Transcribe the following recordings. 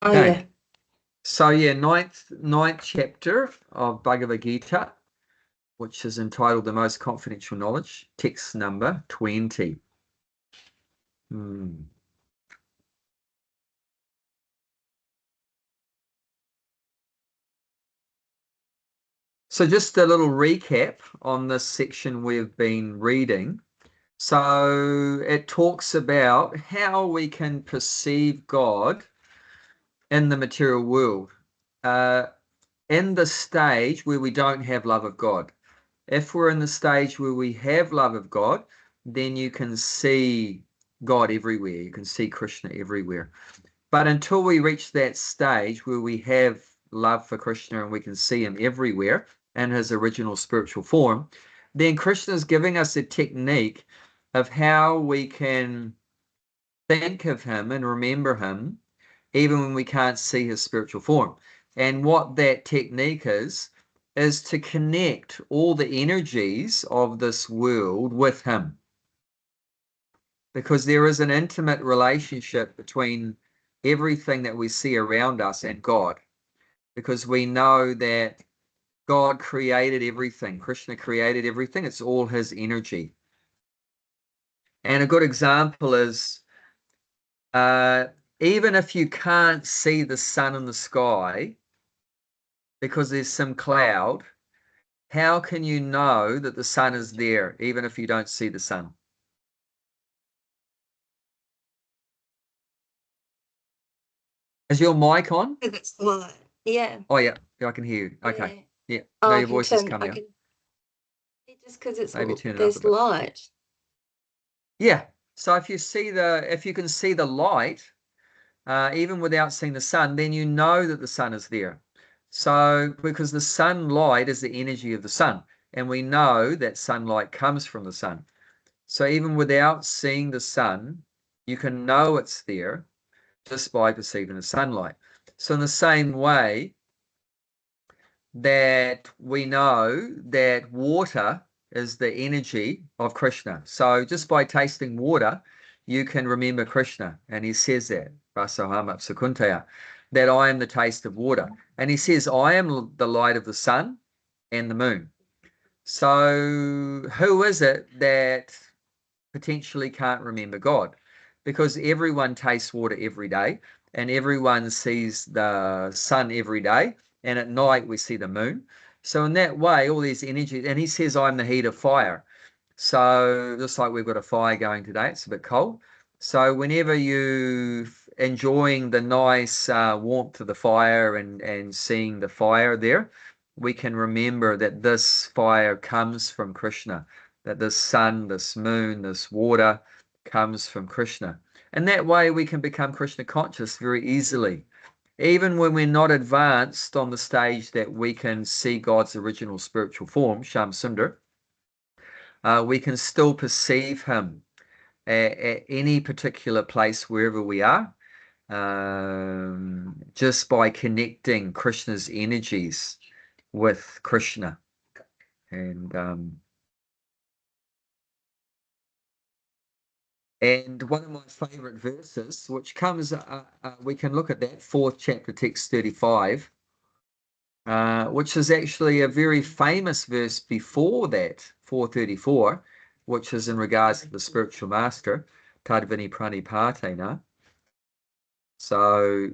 Oh, Okay. yeah. So yeah, ninth chapter of Bhagavad Gita, which is entitled The Most Confidential Knowledge, text number 20. Hmm. So just a little recap on this section we've been reading. So it talks about how we can perceive God in the material world, in the stage where we don't have love of God. If we're in the stage where we have love of God, then you can see God everywhere. You can see Krishna everywhere. But until we reach that stage where we have love for Krishna and we can see him everywhere in his original spiritual form, then Krishna is giving us a technique of how we can think of him and remember him even when we can't see his spiritual form. And what that technique is to connect all the energies of this world with him. Because there is an intimate relationship between everything that we see around us and God. Because we know that God created everything. Krishna created everything. It's all his energy. And a good example is even if you can't see the sun in the sky because there's some cloud, how can you know that the sun is there even if you don't see the sun? Is your mic on? Because it's light. Yeah. Oh, yeah. Yeah, I can hear you. Okay. Yeah. Yeah. Oh, Now I your can voice is turn, coming out. just because it's, Maybe turn it up a there's bit. light. Yeah. So if you can see the light, even without seeing the sun, then you know that the sun is there. So because the sunlight is the energy of the sun, and we know that sunlight comes from the sun. So even without seeing the sun, you can know it's there just by perceiving the sunlight. So in the same way that we know that water is the energy of Krishna. So just by tasting water, you can remember Krishna. And he says that, Rasaham Apsakuntaya, that I am the taste of water. And he says, I am the light of the sun and the moon. So who is it that potentially can't remember God? Because everyone tastes water every day and everyone sees the sun every day. And at night we see the moon. So in that way, all these energy, and he says, I'm the heat of fire. So just like we've got a fire going today, it's a bit cold. So whenever you enjoying the nice warmth of the fire and seeing the fire there, we can remember that this fire comes from Krishna, that this sun, this moon, this water comes from Krishna. And that way we can become Krishna conscious very easily. Even when we're not advanced on the stage that we can see God's original spiritual form, Sham Sundar, we can still perceive him at any particular place wherever we are, just by connecting Krishna's energies with Krishna. And one of my favorite verses, which comes, we can look at that, fourth chapter, text 35, which is actually a very famous verse before that, 434, which is in regards to the spiritual master, Tadvini Pranipatena. So,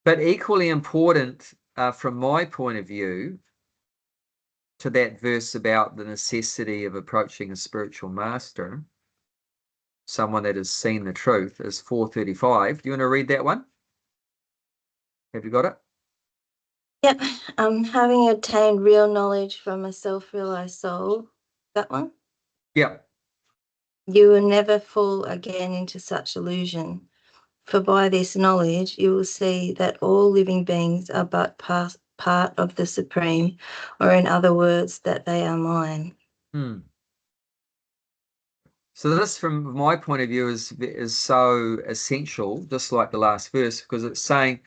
but equally important from my point of view to that verse about the necessity of approaching a spiritual master, someone that has seen the truth, is 435. Do you want to read that one? Have you got it? Yep. Having obtained real knowledge from a self-realized soul, that one, Yeah. you will never fall again into such illusion. For by this knowledge, you will see that all living beings are but part of the Supreme, or in other words, that they are mine. So this, from my point of view, is so essential, just like the last verse, because it's saying,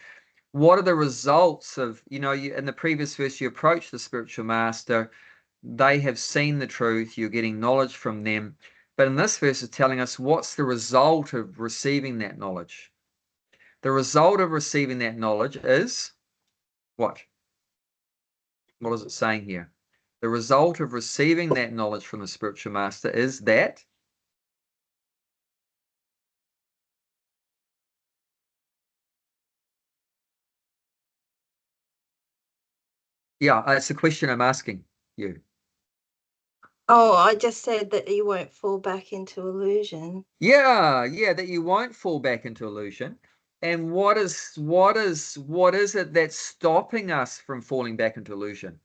what are the results of, in the previous verse, you approach the spiritual master, they have seen the truth, you're getting knowledge from them. But in this verse, it's telling us what's the result of receiving that knowledge. The result of receiving that knowledge is what? What is it saying here? The result of receiving that knowledge from the spiritual master is that yeah, it's a question I'm asking you. Oh, I just said that you won't fall back into illusion. Yeah, that you won't fall back into illusion. And what is it that's stopping us from falling back into illusion?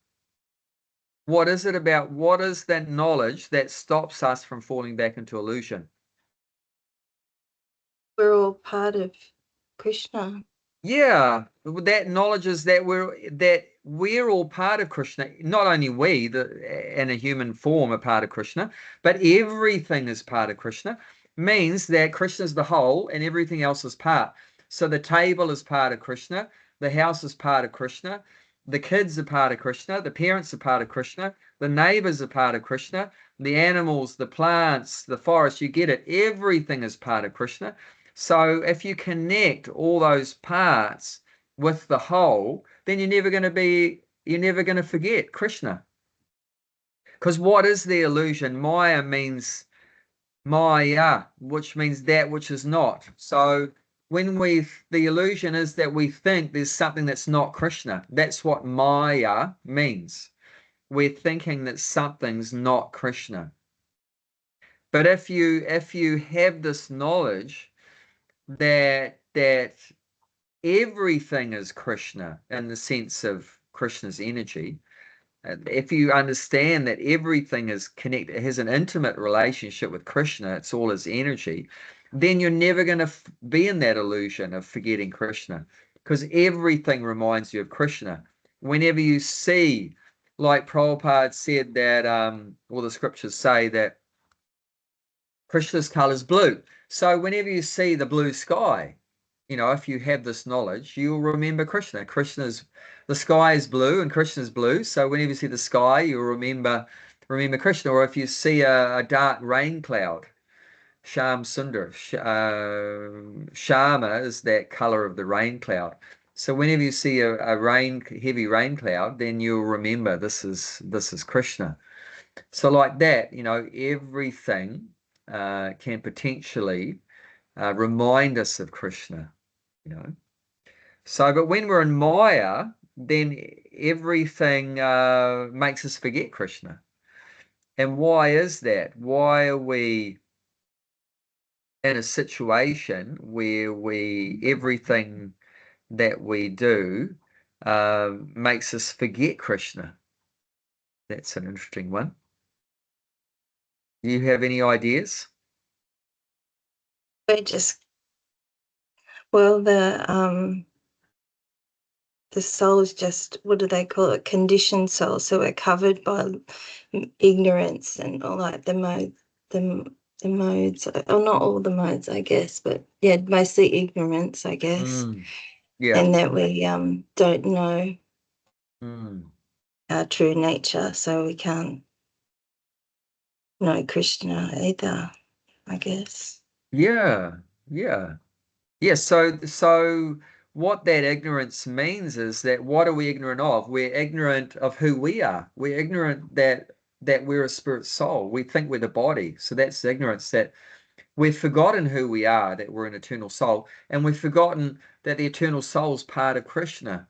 What is it about? What is that knowledge that stops us from falling back into illusion? We're all part of Krishna. Yeah, that knowledge is that we're all part of Krishna. Not only we, in a human form, are part of Krishna, but everything is part of Krishna. Means that Krishna is the whole, and everything else is part. So the table is part of Krishna, the house is part of Krishna, the kids are part of Krishna, the parents are part of Krishna, the neighbors are part of Krishna, the animals, the plants, the forest. You get it. Everything is part of Krishna. So if you connect all those parts with the whole, then you're never going to forget Krishna. Because what is the illusion? Maya means Maya, which means that which is not. So the illusion is that we think there's something that's not Krishna. That's what Maya means. We're thinking that something's not Krishna. But if you have this knowledge that everything is Krishna in the sense of Krishna's energy. If you understand that everything is connected, it has an intimate relationship with Krishna, it's all his energy, then you're never going to be in that illusion of forgetting Krishna, because everything reminds you of Krishna. Whenever you see, like Prabhupada said that, all the scriptures say that Krishna's color is blue. So whenever you see the blue sky, if you have this knowledge, you'll remember Krishna. The sky is blue and Krishna's blue. So whenever you see the sky, you'll remember Krishna. Or if you see a dark rain cloud, Sham Sundar, Shama is that color of the rain cloud. So whenever you see a heavy rain cloud, then you'll remember this is Krishna. So like that, everything can potentially remind us of Krishna. So, but when we're in Maya, then everything makes us forget Krishna. And why is that? Why are we in a situation where everything that we do makes us forget Krishna? That's an interesting one. Do you have any ideas? We're just, well, the soul is just, what do they call it? Conditioned soul. So we're covered by ignorance and all like the modes, or not all the modes, I guess, but yeah, mostly ignorance, I guess. Yeah. And that we don't know Mm. our true nature, so we can't know Krishna either, I guess. Yeah. Yeah, so what that ignorance means is that what are we ignorant of? We're ignorant of who we are. We're ignorant that we're a spirit soul. We think we're the body. So that's ignorance, that we've forgotten who we are, that we're an eternal soul, and we've forgotten that the eternal soul is part of Krishna.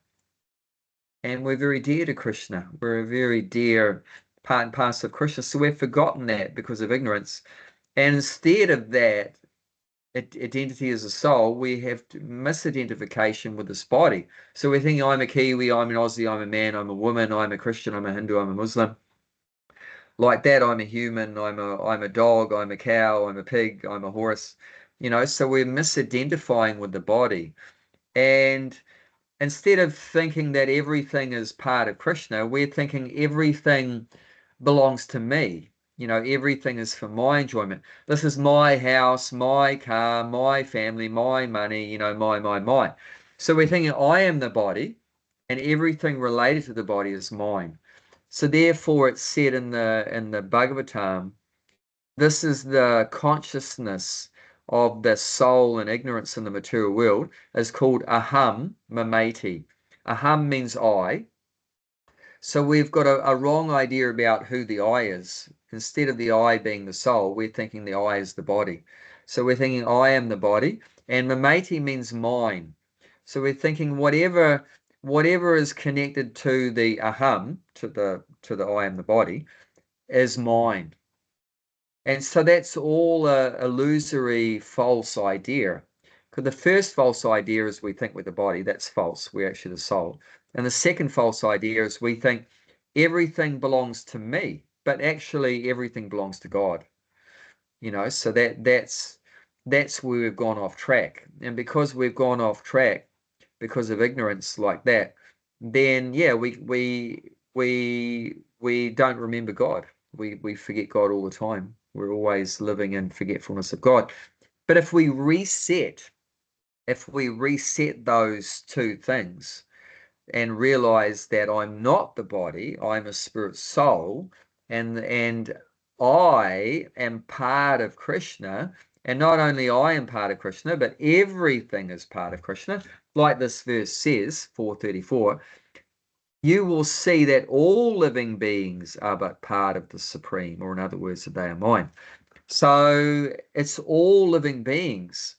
And we're very dear to Krishna. We're a very dear part and parcel of Krishna. So we've forgotten that because of ignorance. And instead of that, identity as a soul, we have misidentification with this body. So we're thinking, I'm a Kiwi, I'm an Aussie, I'm a man, I'm a woman, I'm a Christian, I'm a Hindu, I'm a Muslim. Like that, I'm a human, I'm a dog, I'm a cow, I'm a pig, I'm a horse. So we're misidentifying with the body. And instead of thinking that everything is part of Krishna, we're thinking everything belongs to me. Everything is for my enjoyment. This is my house, my car, my family, my money, my. So we're thinking I am the body and everything related to the body is mine. So therefore it's said in the Bhagavatam, this is the consciousness of the soul and ignorance in the material world is called aham mameti. Aham means I. So we've got a wrong idea about who the I is. Instead of the I being the soul, we're thinking the I is the body. So we're thinking I am the body, and mameti means mine. So we're thinking whatever is connected to the aham, to the I am the body, is mine. And so that's all a illusory, false idea. Because the first false idea is we think we're the body. That's false. We're actually the soul. And the second false idea is we think everything belongs to me, but actually everything belongs to God. So that's where we've gone off track. And because we've gone off track because of ignorance like that, then yeah, we don't remember God. We forget God all the time. We're always living in forgetfulness of God. But if we reset those two things and realize that I'm not the body, I'm a spirit soul, and I am part of Krishna, and not only I am part of Krishna, but everything is part of Krishna, like this verse says, 434, you will see that all living beings are but part of the Supreme, or in other words, that they are mine. So it's all living beings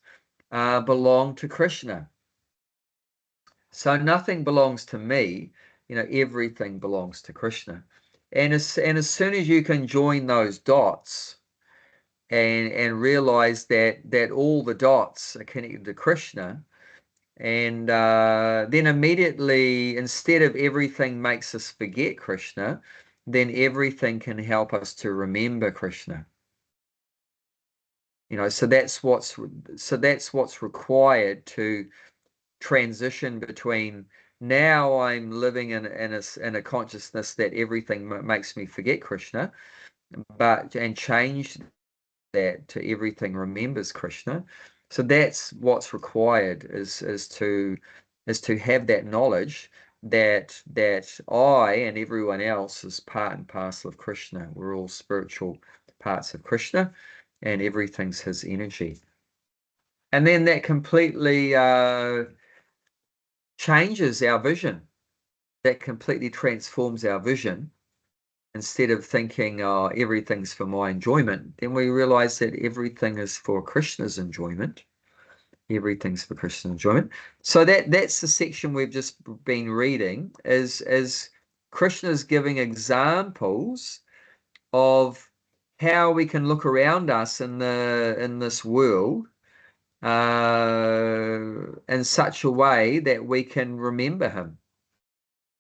belong to Krishna. So nothing belongs to me, everything belongs to Krishna. And as soon as you can join those dots and realize that all the dots are connected to Krishna, and then immediately, instead of everything makes us forget Krishna, then everything can help us to remember Krishna. So that's what's required to transition between now I'm living in a consciousness that everything makes me forget Krishna, and change that to everything remembers Krishna. So that's what's required is to have that knowledge that I and everyone else is part and parcel of Krishna. We're all spiritual parts of Krishna, and everything's his energy. And then that completely changes our vision. That completely transforms our vision. Instead of thinking, oh, everything's for my enjoyment, then we realize that everything is for Krishna's enjoyment. Everything's for Krishna's enjoyment. So that's the section we've just been reading, is Krishna's giving examples of how we can look around us in this world in such a way that we can remember him.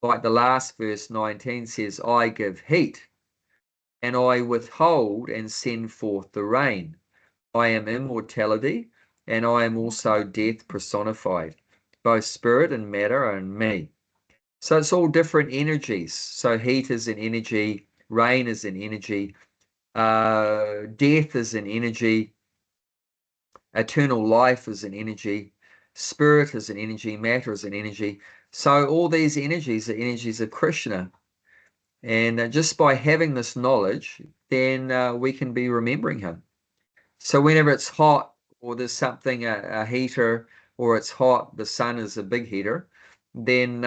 Like the last verse 19 says, I give heat, and I withhold and send forth the rain. I am immortality, and I am also death personified. Both spirit and matter are in me. So it's all different energies. So heat is an energy, rain is an energy, death is an energy, eternal life is an energy, spirit is an energy, matter is an energy. So all these energies are energies of Krishna. And just by having this knowledge, then we can be remembering him. So whenever it's hot or there's something, a heater, or it's hot, the sun is a big heater, then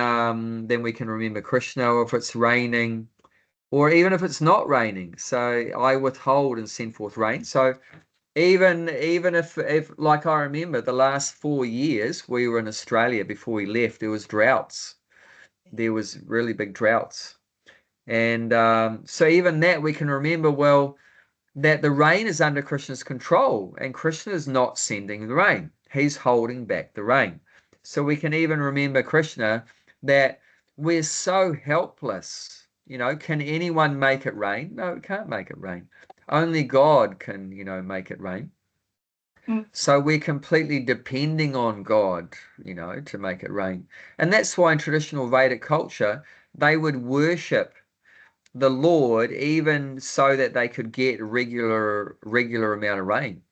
we can remember Krishna. Or if it's raining, or even if it's not raining, so I withhold and send forth rain. So even if like I remember the last 4 years we were in Australia before we left, there was droughts. There was really big droughts. And so even that we can remember, well, that the rain is under Krishna's control, and Krishna is not sending the rain. He's holding back the rain. So we can even remember Krishna, that we're so helpless. Can anyone make it rain? No, it can't make it rain. Only God can, make it rain. So we're completely depending on God, to make it rain. And that's why in traditional Vedic culture, they would worship the Lord even so that they could get regular amount of rain,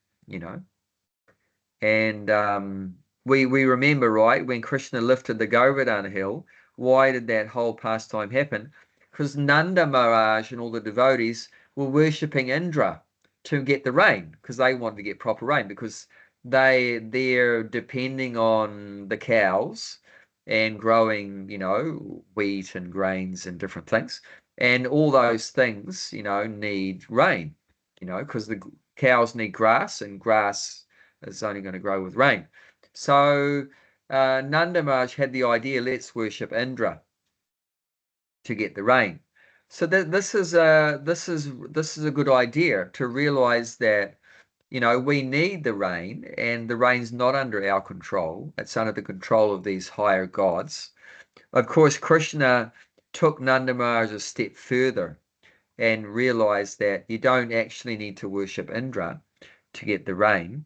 And we remember, right, when Krishna lifted the Govardhana hill, why did that whole pastime happen? Because Nanda Maharaj and all the devotees were worshipping Indra to get the rain, because they wanted to get proper rain, because they're depending on the cows and growing, wheat and grains and different things. And all those things, need rain, because the cows need grass, and grass is only going to grow with rain. So Nanda Maharaj had the idea, let's worship Indra to get the rain. So this is a good idea, to realize that we need the rain, and the rain's not under our control. It's under the control of these higher gods. Of course, Krishna took Nanda Maharaj a step further and realized that you don't actually need to worship Indra to get the rain,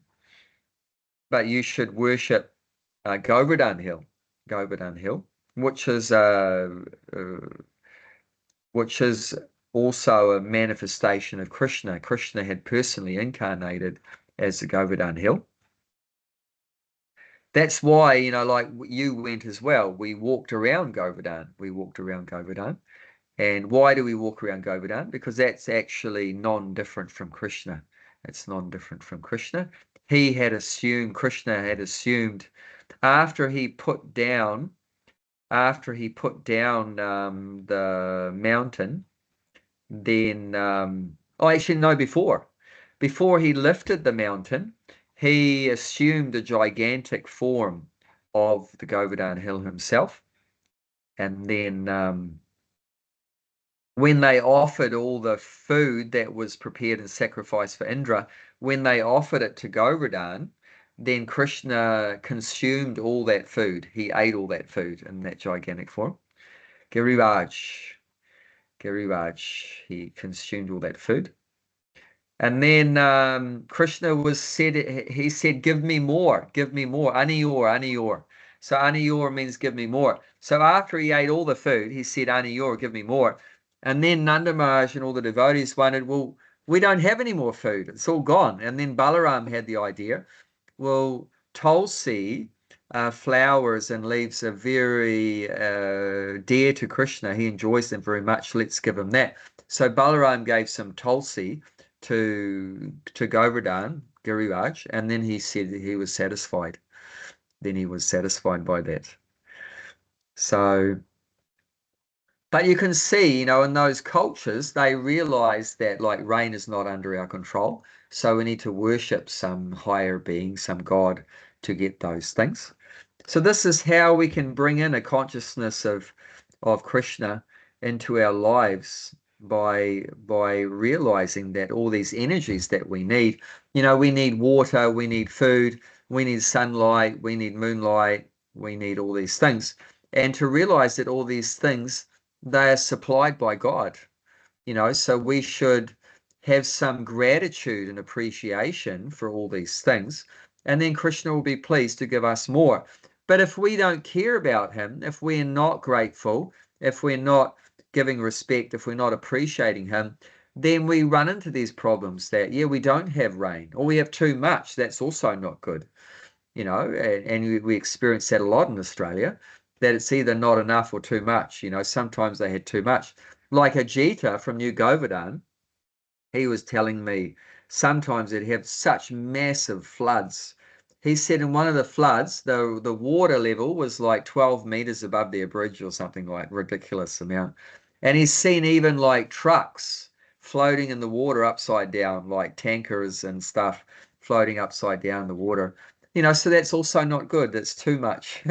but you should worship Govardhan Hill, which is also a manifestation of Krishna. Krishna had personally incarnated as the Govardhan Hill. That's why, like you went as well, we walked around Govardhan. And why do we walk around Govardhan? Because that's actually non-different from Krishna. It's non-different from Krishna. Krishna had assumed after he put down the mountain, then before he lifted the mountain, he assumed a gigantic form of the Govardhan Hill himself. And then when they offered all the food that was prepared and sacrificed for Indra, when they offered it to Govardhan, then Krishna consumed all that food. He ate all that food in that gigantic form. Giriraj, he consumed all that food. And then Krishna he said, give me more, aniyor. So aniyor means give me more. So after he ate all the food, he said, aniyor, give me more. And then Nanda Maharaj and all the devotees wondered, well, we don't have any more food. It's all gone. And then Balaram had the idea, well, tulsi, flowers and leaves are very dear to Krishna. He enjoys them very much. Let's give him that. So Balaram gave some tulsi to Govardhan, Giriraj, and then he said he was satisfied. Then he was satisfied by that. So, but you can see, in those cultures, they realize that like rain is not under our control. So we need to worship some higher being, some God to get those things. So this is how we can bring in a consciousness of Krishna into our lives, by realizing that all these energies that we need, we need water, we need food, we need sunlight, we need moonlight, we need all these things. And to realize that all these things, they are supplied by God, so we should have some gratitude and appreciation for all these things. And then Krishna will be pleased to give us more. But if we don't care about him, if we're not grateful, if we're not giving respect, if we're not appreciating him, then we run into these problems that, we don't have rain, or we have too much. That's also not good, and we experience that a lot in Australia, that it's either not enough or too much. Sometimes they had too much. Like Ajita from New Govardhan, he was telling me sometimes they'd have such massive floods. He said in one of the floods, the water level was like 12 meters above their bridge or something, like ridiculous amount. And he's seen even like trucks floating in the water upside down, like tankers and stuff floating upside down in the water. So that's also not good. That's too much.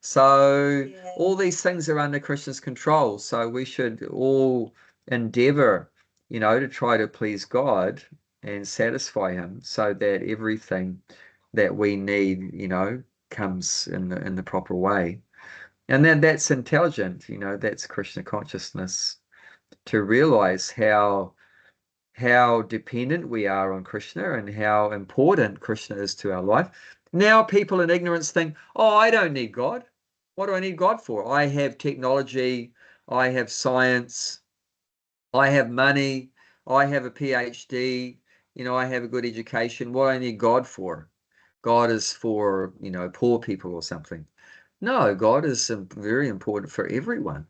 So all these things are under Krishna's control. So we should all endeavor, to try to please God and satisfy him, so that everything that we need, comes in the proper way. And then that's intelligent, that's Krishna consciousness, to realize how dependent we are on Krishna and how important Krishna is to our life. Now people in ignorance think, oh, I don't need God. What do I need God for? I have technology, I have science, I have money, I have a PhD, I have a good education. What do I need God for? God is for, poor people or something. No, God is very important for everyone,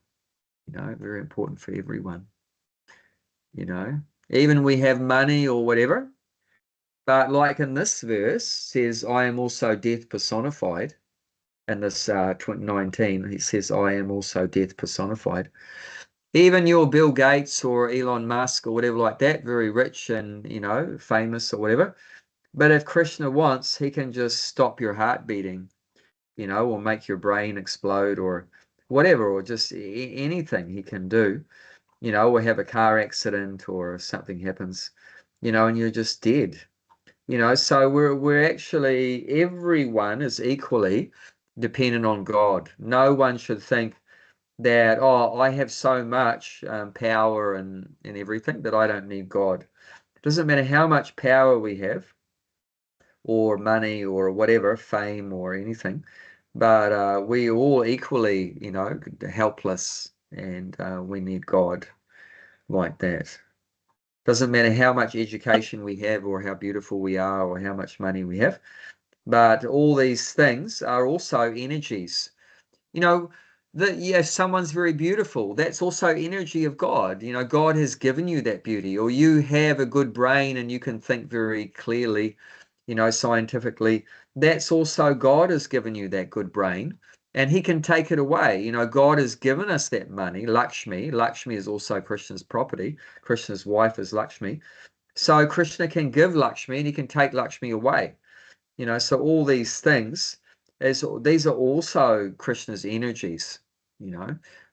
very important for everyone, Even we have money or whatever, But like in this verse says, I am also death personified. In this 2019, he says, I am also death personified. Even your Bill Gates or Elon Musk or whatever like that, very rich and, famous or whatever. But if Krishna wants, he can just stop your heart beating, or make your brain explode or whatever, or just anything he can do, or have a car accident or something happens, and you're just dead. So we're actually, everyone is equally dependent on God. No one should think that, oh, I have so much power and everything that I don't need God. It doesn't matter how much power we have or money or whatever, fame or anything, but we all equally, helpless, and we need God like that. Doesn't matter how much education we have or how beautiful we are or how much money we have, but all these things are also energies. You know, that yeah, someone's very beautiful. That's also energy of God. God has given you that beauty, or you have a good brain and you can think very clearly, scientifically. That's also God has given you that good brain, and He can take it away. God has given us that money, Lakshmi. Lakshmi is also Krishna's property. Krishna's wife is Lakshmi. So Krishna can give Lakshmi and He can take Lakshmi away. So all these things, these are also Krishna's energies,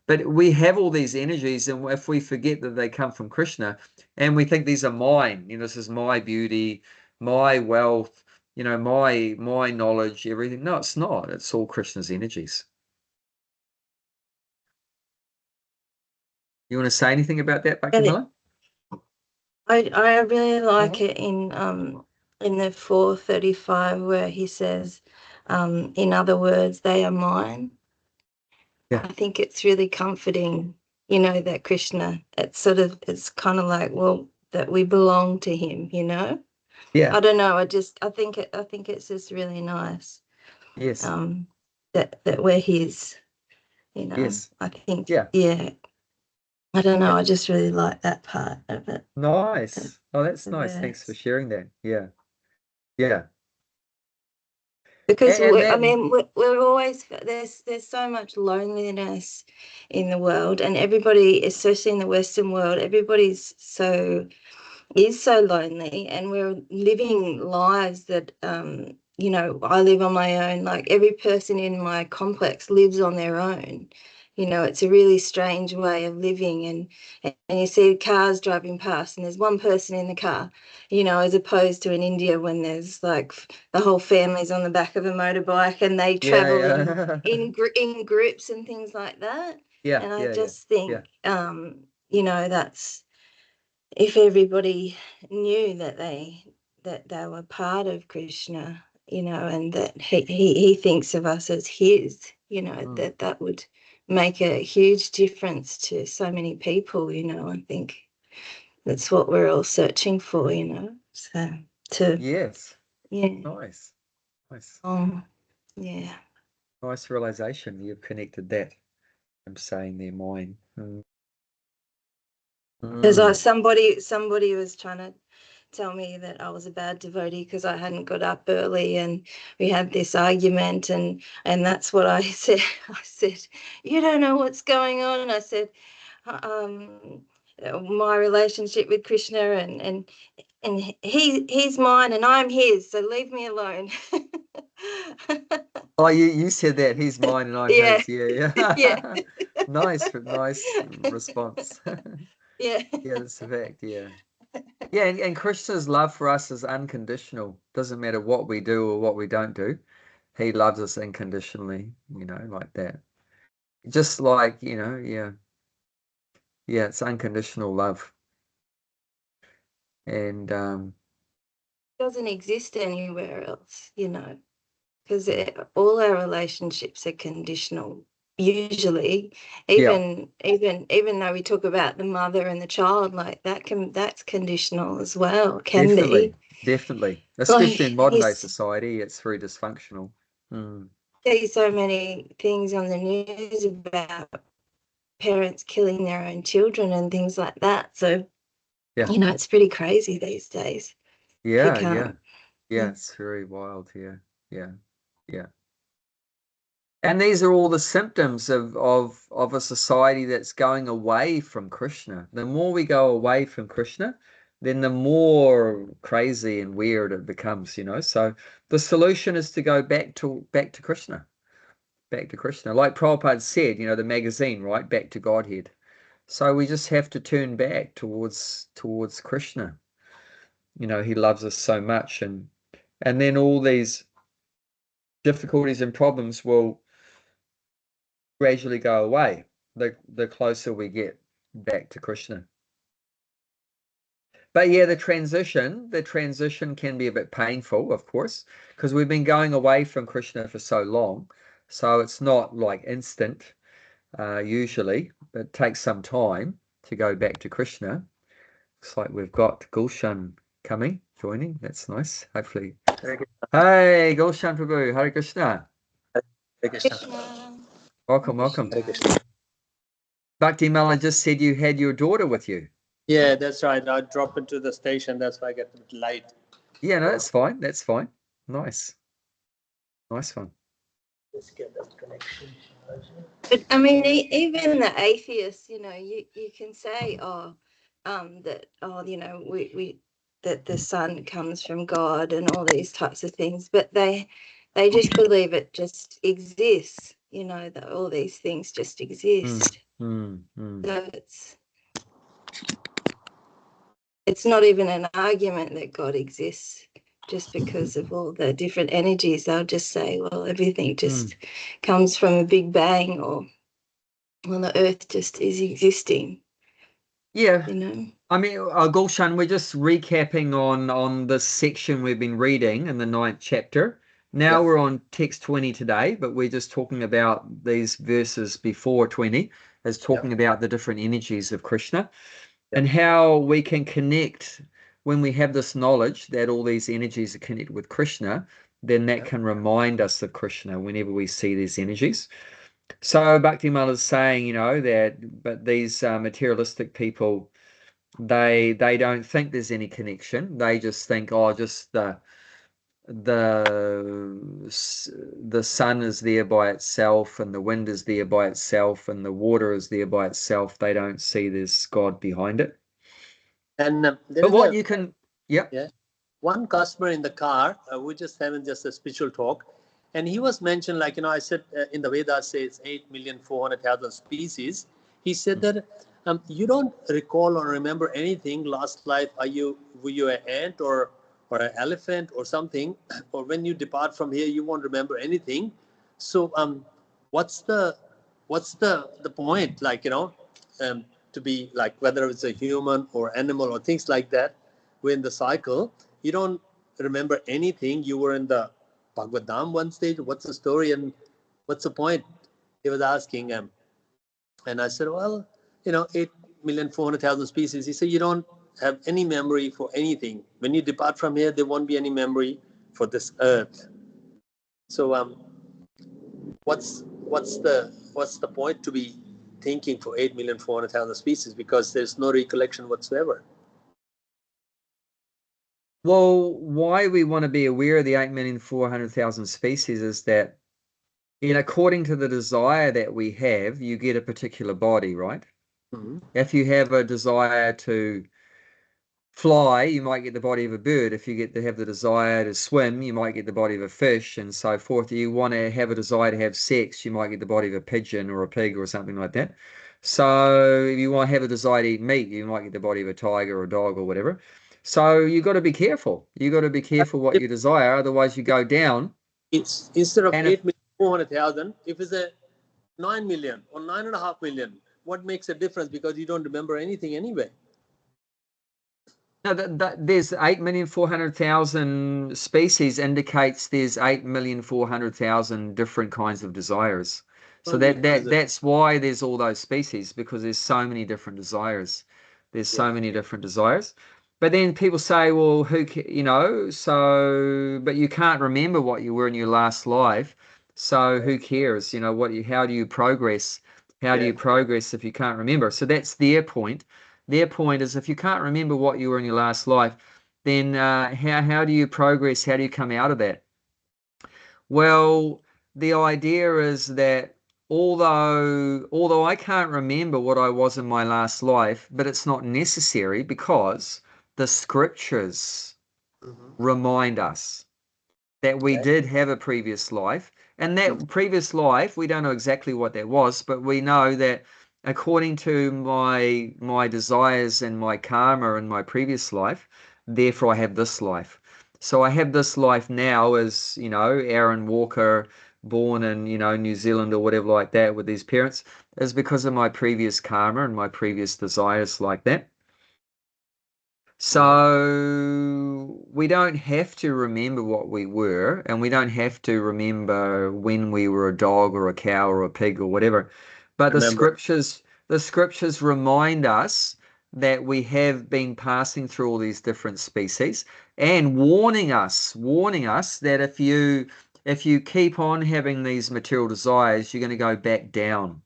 but we have all these energies, and if we forget that they come from Krishna and we think these are mine, this is my beauty, my wealth, my knowledge, everything. No, it's not. It's all Krishna's energies. You want to say anything about that, Bhakti Miller? I really like it in the 435 where he says, in other words, they are mine. Yeah. I think it's really comforting, that Krishna, it's kind of like, well, that we belong to him, Yeah. I don't know. I think it's just really nice. Yes. That we're his, Yes. I think, Yeah. yeah, I don't know. Yeah. I just really like that part of it, of Nice. Oh, that's the nice. Thanks for verse. sharing that. Yeah. Yeah. Because And I that, mean, we're always there's so much loneliness in the world, and everybody, especially in the Western world, everybody's is so lonely, and we're living lives that I live on my own. Like every person in my complex lives on their own. It's a really strange way of living, and you see cars driving past and there's one person in the car, as opposed to in India when there's like the whole family's on the back of a motorbike and they yeah, travel in yeah. in groups and things like that. Yeah, And I yeah, yeah, just yeah. think that's, if everybody knew that they were part of Krishna, and that he thinks of us as his, Mm. that would make a huge difference to so many people. I think that's what we're all searching for. So to Yes. yeah, Nice. Nice. yeah. Nice realization. You've connected that. I'm saying they're mine. Because Mm. somebody was trying to tell me that I was a bad devotee because I hadn't got up early, and we had this argument, and that's what I said. I said, you don't know what's going on. And I said, um, my relationship with Krishna, and he's mine and I'm his, so leave me alone. Oh, you said that. He's mine and I'm Yeah, his. Yeah, yeah, yeah. Nice response. yeah. Yeah, that's a fact. Yeah. Yeah, and Krishna's love for us is unconditional. Doesn't matter what we do or what we don't do. He loves us unconditionally, like that. Just like, yeah. Yeah, it's unconditional love. And Doesn't exist anywhere else, because all our relationships are conditional usually. yeah, Even though we talk about the mother and the child, like that's conditional as well, can be. definitely. Definitely. Especially in Like modern you day society, it's very dysfunctional. Mm. see so many things on the news about parents killing their own children and things like that, so Yeah. it's pretty crazy these days. if you Yeah, can't. yeah, it's very wild here. Yeah, yeah. And these are all the symptoms of a society that's going away from Krishna. The more we go away from Krishna, then the more crazy and weird it becomes, you know. So the solution is to go back to Krishna, back to Krishna. Like Prabhupada said, you know, the magazine, right? Back to Godhead. So we just have to turn back towards Krishna. You know, he loves us so much, and then all these difficulties and problems will gradually go away the closer we get back to Krishna. But yeah, the transition can be a bit painful, of course, because we've been going away from Krishna for so long. So it's not like instant, usually, but it takes some time to go back to Krishna. Looks like we've got Gulshan joining. That's nice. Hopefully. Hey, Gulshan Prabhu, Hare Krishna. Hare Krishna. Krishna. Welcome, welcome. Hare Krishna. Bhakti Mala just said you had your daughter with you. Yeah, that's right. I drop into the station. That's why I get a bit light. Yeah, no, that's fine. That's fine. Nice. Nice one. Let's get that connection. But I mean, even the atheists, you know, you can say, that, you know, we that the sun comes from God and all these types of things, but they just believe it just exists, you know, that all these things just exist. So it's not even an argument that God exists just because of all the different energies. They'll just say, well, everything just comes from a big bang, or well, the earth just is existing. Yeah. You know. I mean, Gulshan, we're just recapping on this section we've been reading in the 9th chapter. Now we're on text 20 today, but we're just talking about these verses before 20, as talking about the different energies of Krishna and how we can connect when we have this knowledge that all these energies are connected with Krishna, then that can remind us of Krishna whenever we see these energies. So Bhakti Mala is saying, you know, but these materialistic people, they don't think there's any connection. They just think, oh, just the sun is there by itself, and the wind is there by itself, and the water is there by itself. They don't see there's God behind it. And But what you can, one customer in the car, we just having just a spiritual talk, and he was mentioned, like, you know, I said in the Vedas says 8,400,000 species. He said that you don't recall or remember anything last life. Were you an ant or an elephant or something? Or when you depart from here, you won't remember anything. So what's the point? Like, you know, to be like, whether it's a human or animal or things like that, we're in the cycle. You don't remember anything. You were in the Bhagavad one stage. What's the story and what's the point? He was asking him. And I said, well, you know, 8,400,000 species. He said, you don't have any memory for anything. When you depart from here, there won't be any memory for this earth. So what's the point to be thinking for 8,400,000 species, because there's no recollection whatsoever? well, why we want to be aware of the 8,400,000 species is that, according to the desire that we have, you get a particular body, right? If you have a desire to fly, you might get the body of a bird. If you get to have the desire to swim, you might get the body of a fish, and so forth. You want to have a desire to have sex, you might get the body of a pigeon or a pig or something like that. So if you want to have a desire to eat meat, you might get the body of a tiger or a dog or whatever. So you've got to be careful. You've got to be careful what you desire, otherwise you go down. It's instead of 8,400,000, if it's a 9 million or 9.5 million, what makes a difference? Because you don't remember anything anyway. No, there's 8,400,000 species indicates there's 8,400,000 different kinds of desires. So that's why there's all those species, because there's so many different desires. There's so many different desires. But then people say, well, but you can't remember what you were in your last life. So who cares? How do you progress? How do you progress if you can't remember? So that's their point. Their point is, if you can't remember what you were in your last life, then how do you progress? How do you come out of that? Well, the idea is that although I can't remember what I was in my last life, but it's not necessary because the scriptures remind us that we did have a previous life. And that previous life, we don't know exactly what that was, but we know that according to my desires and my karma in my previous life, therefore I have this life. So I have this life now as, Aaron Walker, born in, New Zealand or whatever like that with these parents, is because of my previous karma and my previous desires like that. So we don't have to remember what we were, and we don't have to remember when we were a dog or a cow or a pig or whatever. But the scriptures remind us that we have been passing through all these different species and warning us that if you keep on having these material desires, you're going to go back down.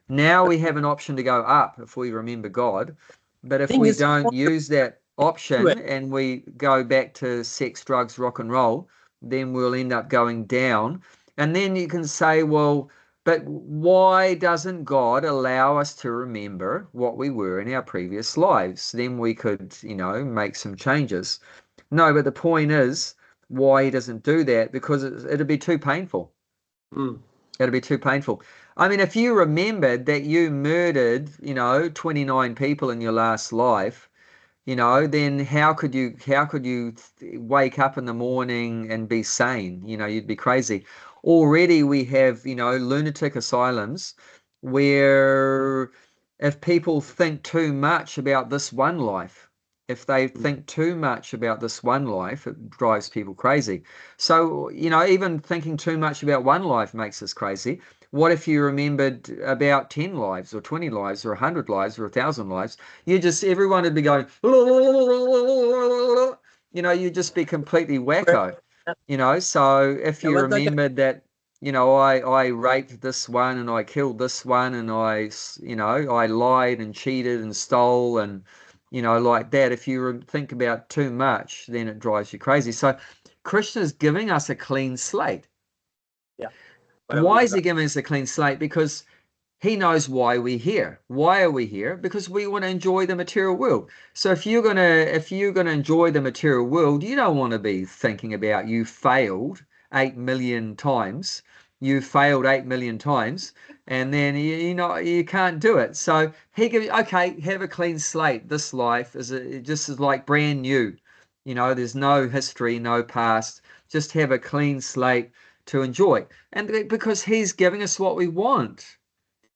Now we have an option to go up if we remember God. But if Thing we is, don't use that option and we go back to sex, drugs, rock and roll, then we'll end up going down. And then you can say, well, but why doesn't God allow us to remember what we were in our previous lives? Then we could, make some changes. No, but the point is why he doesn't do that, because it'd be too painful. It'd be too painful. I mean, if you remembered that you murdered, 29 people in your last life, then how could you wake up in the morning and be sane? You'd be crazy. Already we have, lunatic asylums where if people think too much about this one life, if they think too much about this one life, it drives people crazy. So, even thinking too much about one life makes us crazy. What if you remembered about 10 lives or 20 lives or 100 lives or 1,000 lives? Everyone would be going, you'd just be completely wacko, So if you remembered that, I raped this one and I killed this one and I lied and cheated and stole and, like that, if you think about too much, then it drives you crazy. So Krishna is giving us a clean slate. Yeah. Why is he giving us a clean slate? Because he knows why we're here. Why are we here? Because we want to enjoy the material world. So if you're gonna enjoy the material world, you don't want to be thinking about you failed 8 million times. You failed 8 million times, and then you can't do it. So he gives okay, have a clean slate. This life just is like brand new. There's no history, no past. Just have a clean slate to enjoy. And because he's giving us what we want.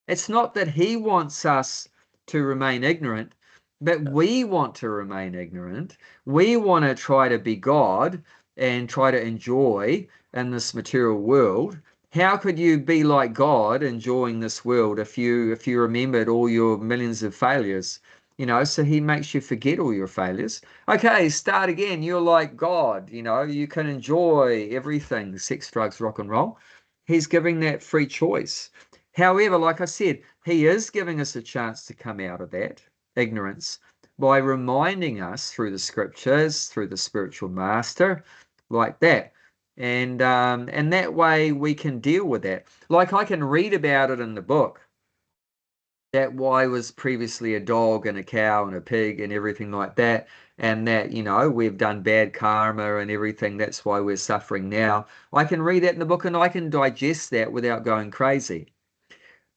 It's not that he wants us to remain ignorant, but we want to remain ignorant. We want to try to be God and try to enjoy in this material world. How could you be like God enjoying this world if you remembered all your millions of failures? So he makes you forget all your failures. Okay, start again. You're like God, you can enjoy everything, sex, drugs, rock and roll. He's giving that free choice. However, like I said, he is giving us a chance to come out of that ignorance by reminding us through the scriptures, through the spiritual master, like that. And that way we can deal with that. Like I can read about it in the book, that why was previously a dog and a cow and a pig and everything like that. And that, we've done bad karma and everything. That's why we're suffering now. I can read that in the book and I can digest that without going crazy.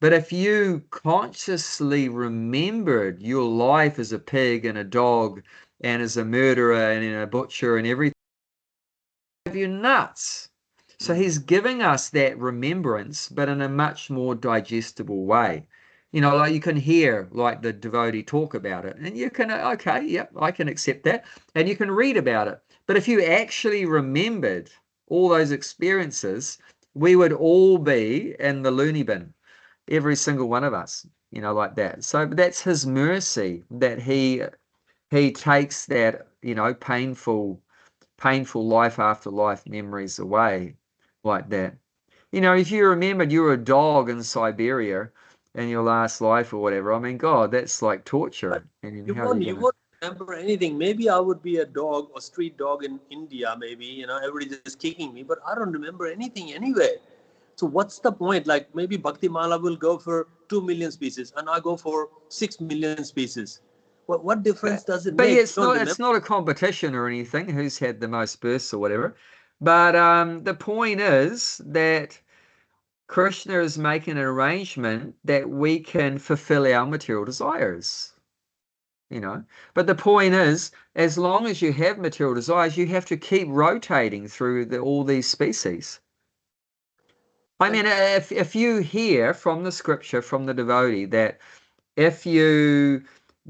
But if you consciously remembered your life as a pig and a dog and as a murderer and a butcher and everything, you're nuts. So he's giving us that remembrance, but in a much more digestible way. Like you can hear like the devotee talk about it and you can, okay, yep, I can accept that. And you can read about it. But if you actually remembered all those experiences, we would all be in the loony bin. Every single one of us, like that. So that's his mercy that he takes that, painful life after life memories away like that. If you remembered you were a dog in Siberia in your last life or whatever, I mean, God, that's like torture. And You how are won't, you you gonna? won't, remember anything. Maybe I would be a dog or street dog in India, maybe, you know, everybody just kicking me, but I don't remember anything anyway. So what's the point? Like maybe Bhakti Mala will go for 2 million species and I go for 6 million species. What difference does it But make? yeah, You don't remember. it's not a competition or anything, who's had the most bursts or whatever. But the point is that Krishna is making an arrangement that we can fulfill our material desires, you know. But the point is, as long as you have material desires, you have to keep rotating through all these species. I mean, if you hear from the scripture, from the devotee, that if you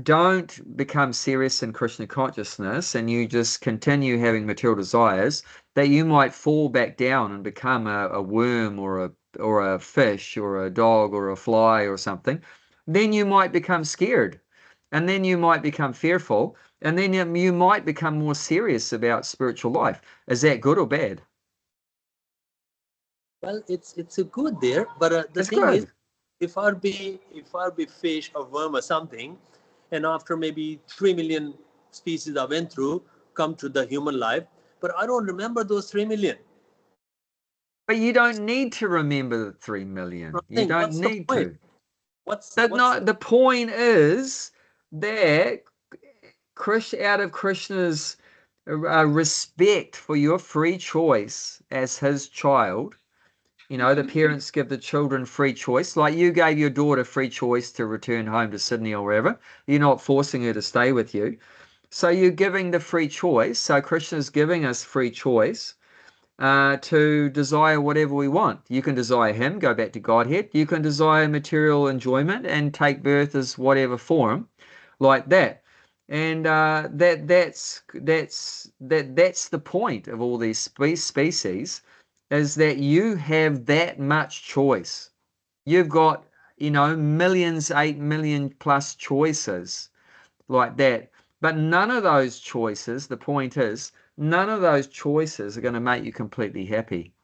don't become serious in Krishna consciousness and you just continue having material desires, that you might fall back down and become a worm or a fish or a dog or a fly or something, then you might become scared, and then you might become fearful, and then you might become more serious about spiritual life. Is that good or bad? Well, it's a good there, but the It's thing is, good. if I be fish or worm or something, and after maybe 3 million species I went through, come to the human life, but I don't remember those 3 million. But you don't need to remember the 3 million. You Nothing. don't What's the need point? to. What's But what's no, the point is that out of Krishna's respect for your free choice as his child, you know, the parents give the children free choice. Like you gave your daughter free choice to return home to Sydney or wherever. You're not forcing her to stay with you. So you're giving the free choice. So Krishna's giving us free choice to desire whatever we want. You can desire him, go back to Godhead. You can desire material enjoyment and take birth as whatever form, like that. And that's the point of all these species, is that you have that much choice. You've got, you know, millions, 8 million plus choices like that. But none of those choices, the point is, none of those choices are going to make you completely happy.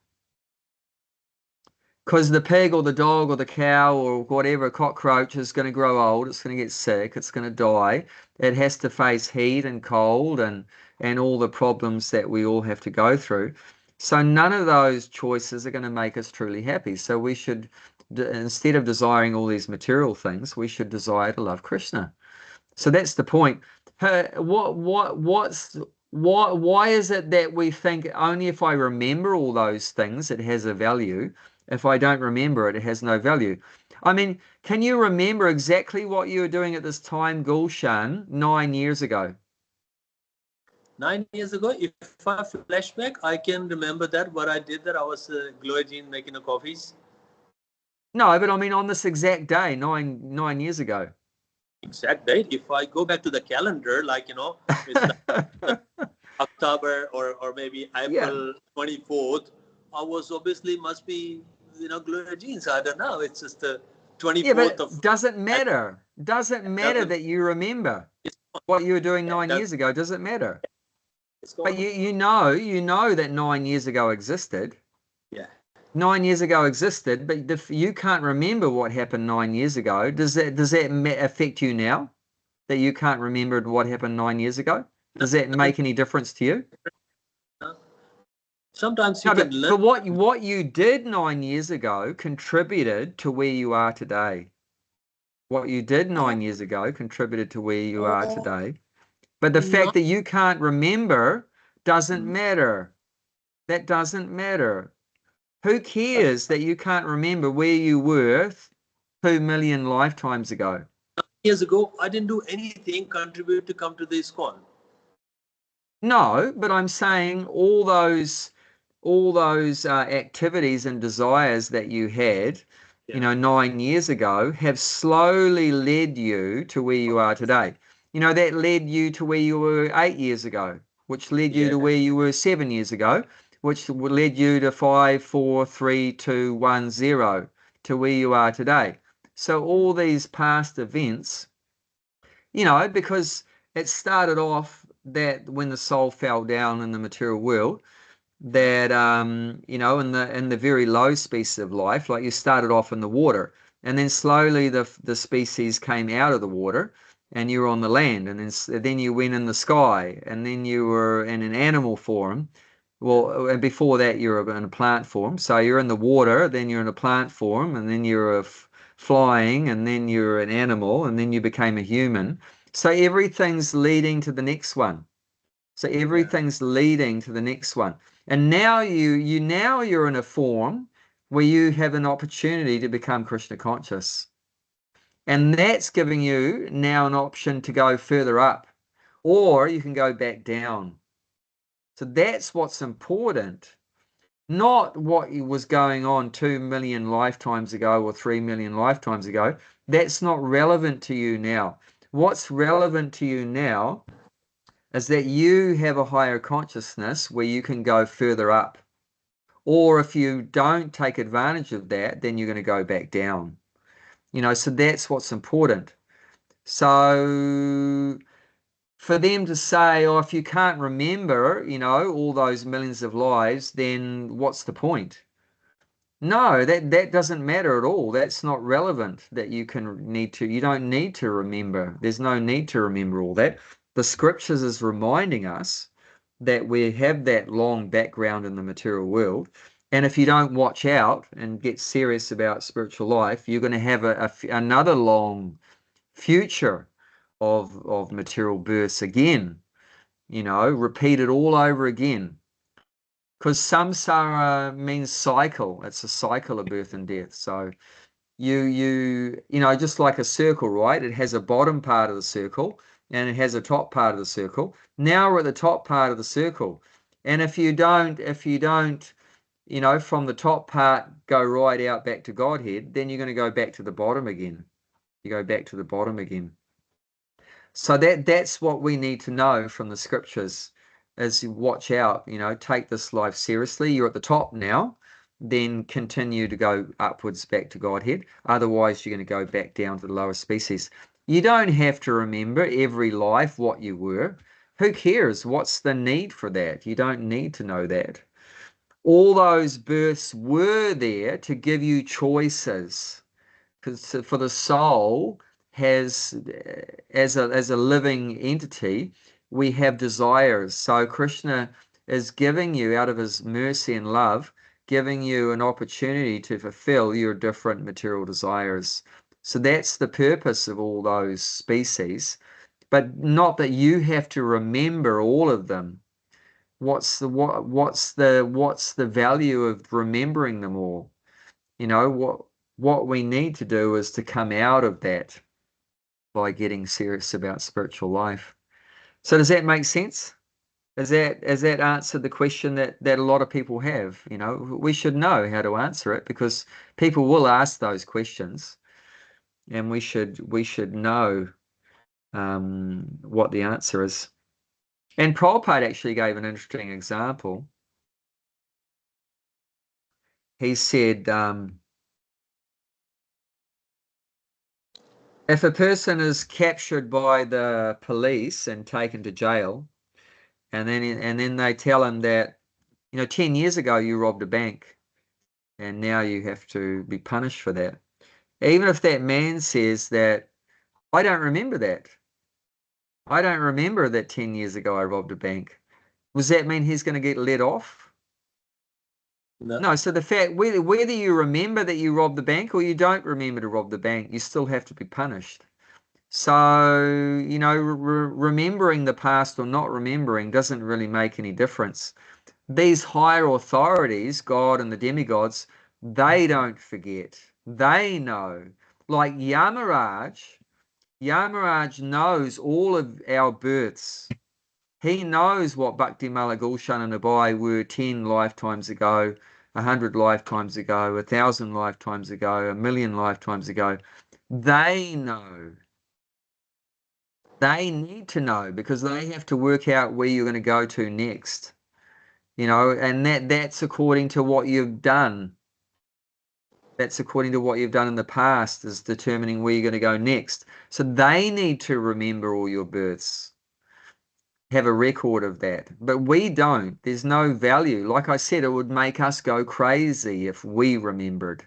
Because the pig or the dog or the cow or whatever, cockroach is going to grow old, it's going to get sick, it's going to die. It has to face heat and cold and all the problems that we all have to go through. So none of those choices are going to make us truly happy. So we should, instead of desiring all these material things, we should desire to love Krishna. So that's the point. Why is it that we think only if I remember all those things it has a value? If I don't remember it, it has no value. I mean, can you remember exactly what you were doing at this time, Gulshan, 9 years ago? 9 years ago? If I flashback, I can remember that what I did. That I was Gloagene making a coffees. No, but I mean on this exact day, nine years ago. Exact date. If I go back to the calendar, like it's like October or maybe Yeah. April 24th, I was obviously must be Gloria Jeans. I don't know. It's just the 24th Yeah, but of. doesn't matter. Doesn't matter Doesn't that you remember it's what you were doing it 9 years ago. Does it matter? it's But gone. you know that 9 years ago existed. Yeah. 9 years ago existed, but if you can't remember what happened 9 years ago, does that affect you now? That you can't remember what happened 9 years ago? No, Does that make any difference to you? no. Sometimes you No, can learn. but what you did 9 years ago contributed to where you are today. What you did 9 years ago contributed to where you are Oh, today. But the fact not. that you can't remember doesn't matter. That doesn't matter. Who cares that you can't remember where you were 2 million lifetimes ago? Years ago, I didn't do anything contribute to come to this call. No, but I'm saying all those activities and desires that you had, Yeah. 9 years ago have slowly led you to where you are today. That led you to where you were 8 years ago, which led you Yeah. to where you were 7 years ago, which led you to 5, 4, 3, 2, 1, 0, to where you are today. So all these past events, because it started off that when the soul fell down in the material world, that in the very low species of life, like you started off in the water, and then slowly the species came out of the water, and you were on the land, and then you went in the sky, and then you were in an animal form. Well, and before that, you're in a plant form. So you're in the water, then you're in a plant form, and then you're flying, and then you're an animal, and then you became a human. So everything's leading to the next one. So everything's leading to the next one. And now you're in a form where you have an opportunity to become Krishna conscious. And that's giving you now an option to go further up, or you can go back down. So that's what's important, not what was going on 2 million lifetimes ago or 3 million lifetimes ago. That's not relevant to you now. What's relevant to you now is that you have a higher consciousness where you can go further up. Or if you don't take advantage of that, then you're going to go back down. So that's what's important. So for them to say, oh, if you can't remember, all those millions of lives, then what's the point? No, that doesn't matter at all. That's not relevant that you don't need to remember. There's no need to remember all that. The scriptures is reminding us that we have that long background in the material world. And if you don't watch out and get serious about spiritual life, you're going to have another long future of material births again, repeated all over again. Because samsara means cycle. It's a cycle of birth and death. So just like a circle, right? It has a bottom part of the circle and it has a top part of the circle. Now we're at the top part of the circle. And if you don't, from the top part go right out back to Godhead, then you're going to go back to the bottom again. You go back to the bottom again. So that's what we need to know from the scriptures is watch out, take this life seriously. You're at the top now, then continue to go upwards back to Godhead. Otherwise, you're going to go back down to the lower species. You don't have to remember every life what you were. Who cares? What's the need for that? You don't need to know that. All those births were there to give you choices. Because for the soul has, as a living entity, we have desires. So Krishna is giving you, out of his mercy and love, giving you an opportunity to fulfill your different material desires. So that's the purpose of all those species, but not that you have to remember all of them. What's the value of remembering them all? What we need to do is to come out of that by getting serious about spiritual life. So does that make sense? Has that answered the question that a lot of people have? We should know how to answer it because people will ask those questions, and we should know what the answer is. And Prabhupada actually gave an interesting example. He said, if a person is captured by the police and taken to jail, and then they tell him that, 10 years ago you robbed a bank, and now you have to be punished for that. Even if that man says that, I don't remember that. I don't remember that 10 years ago I robbed a bank. Does that mean he's going to get let off? No. So the fact, whether you remember that you robbed the bank or you don't remember to rob the bank, you still have to be punished. So, remembering the past or not remembering doesn't really make any difference. These higher authorities, God and the demigods, they don't forget. They know. Like Yamaraj knows all of our births. He knows what Bhakti Mala Gulshan and Abai were 10 lifetimes ago, 100 lifetimes ago, 1,000 lifetimes ago, 1,000,000 lifetimes ago. They know. They need to know because they have to work out where you're going to go to next. And that's according to what you've done. That's according to what you've done in the past is determining where you're going to go next. So they need to remember all your births, have a record of that. But we don't. There's no value. Like I said, it would make us go crazy if we remembered.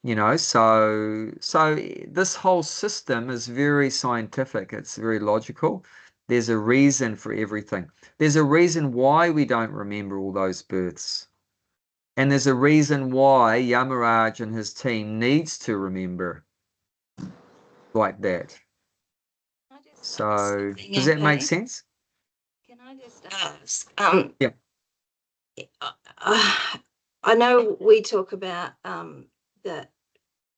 You know, so this whole system is very scientific. It's very logical. There's a reason for everything. There's a reason why we don't remember all those births. And there's a reason why Yamaraj and his team needs to remember like that. So does that make sense? Can I just ask? Yeah. I know we talk about that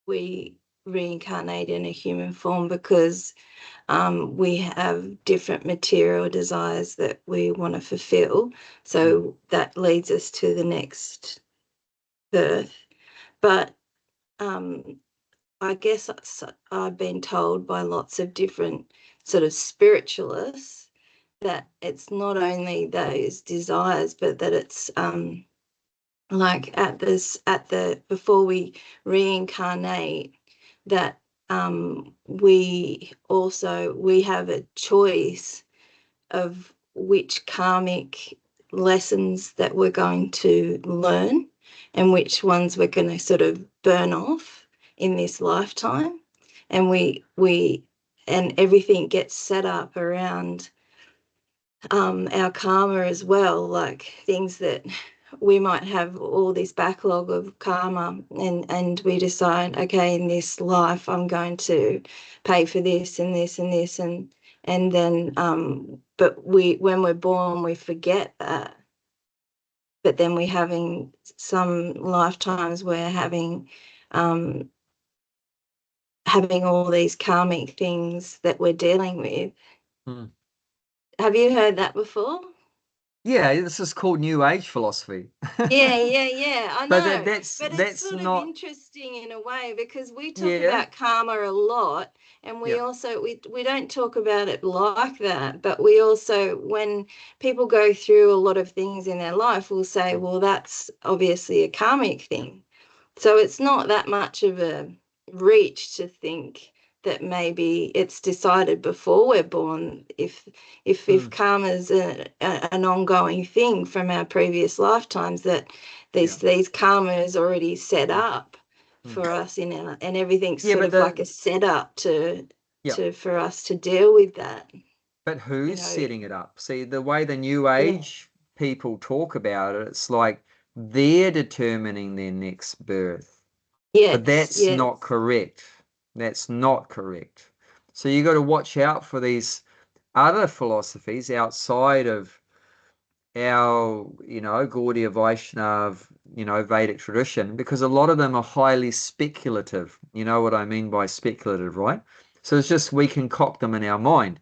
we reincarnate in a human form because we have different material desires that we want to fulfill. So that leads us to the next birth. But I guess I've been told by lots of different sort of spiritualists that it's not only those desires, but that it's like before we reincarnate, that we have a choice of which karmic lessons that we're going to learn and which ones we're going to sort of burn off in this lifetime. And and everything gets set up around our karma as well, like things that we might have all this backlog of karma, and we decide, okay, in this life I'm going to pay for this and this and this, and then but when we're born we forget that, but then we're having some lifetimes we're having all these karmic things that we're dealing with. Have you heard that before? Yeah, this is called New Age philosophy. Yeah, I know. But that's it's sort not of interesting in a way because we talk yeah. about karma a lot, and we Yeah. also we don't talk about it like that, but we also, when people go through a lot of things in their life, we'll say, well, that's obviously a karmic thing. So it's not that much of a reach to think that maybe it's decided before we're born. If karma's an ongoing thing from our previous lifetimes, that these karma is already set up for us and everything's sort of like a setup to for us to deal with that. But who's setting it up? See, the way the New Age people talk about it, it's like they're determining their next birth. But that's not correct. That's not correct. So you got to watch out for these other philosophies outside of our, Gaudiya Vaishnav, Vedic tradition, because a lot of them are highly speculative. You know what I mean by speculative, right? So it's just we concoct them in our mind.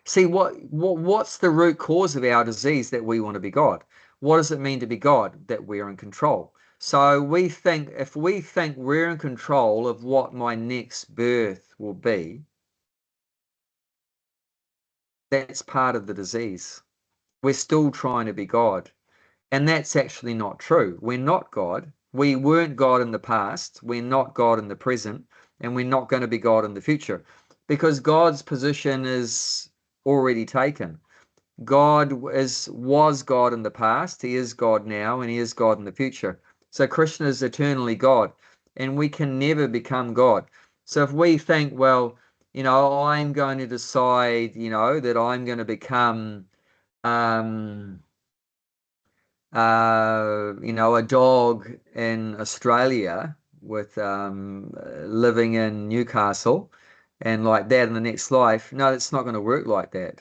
See, what's the root cause of our disease that we want to be God? What does it mean to be God? That we're in control. So if we think we're in control of what my next birth will be, that's part of the disease. We're still trying to be God. And that's actually not true. We're not God. We weren't God in the past. We're not God in the present. And we're not going to be God in the future. Because God's position is already taken. God was God in the past, he is God now, and he is God in the future. So Krishna is eternally God, and we can never become God. So if we think, well, I'm going to decide, that I'm going to become, a dog in Australia with living in Newcastle and like that in the next life, no, it's not going to work like that.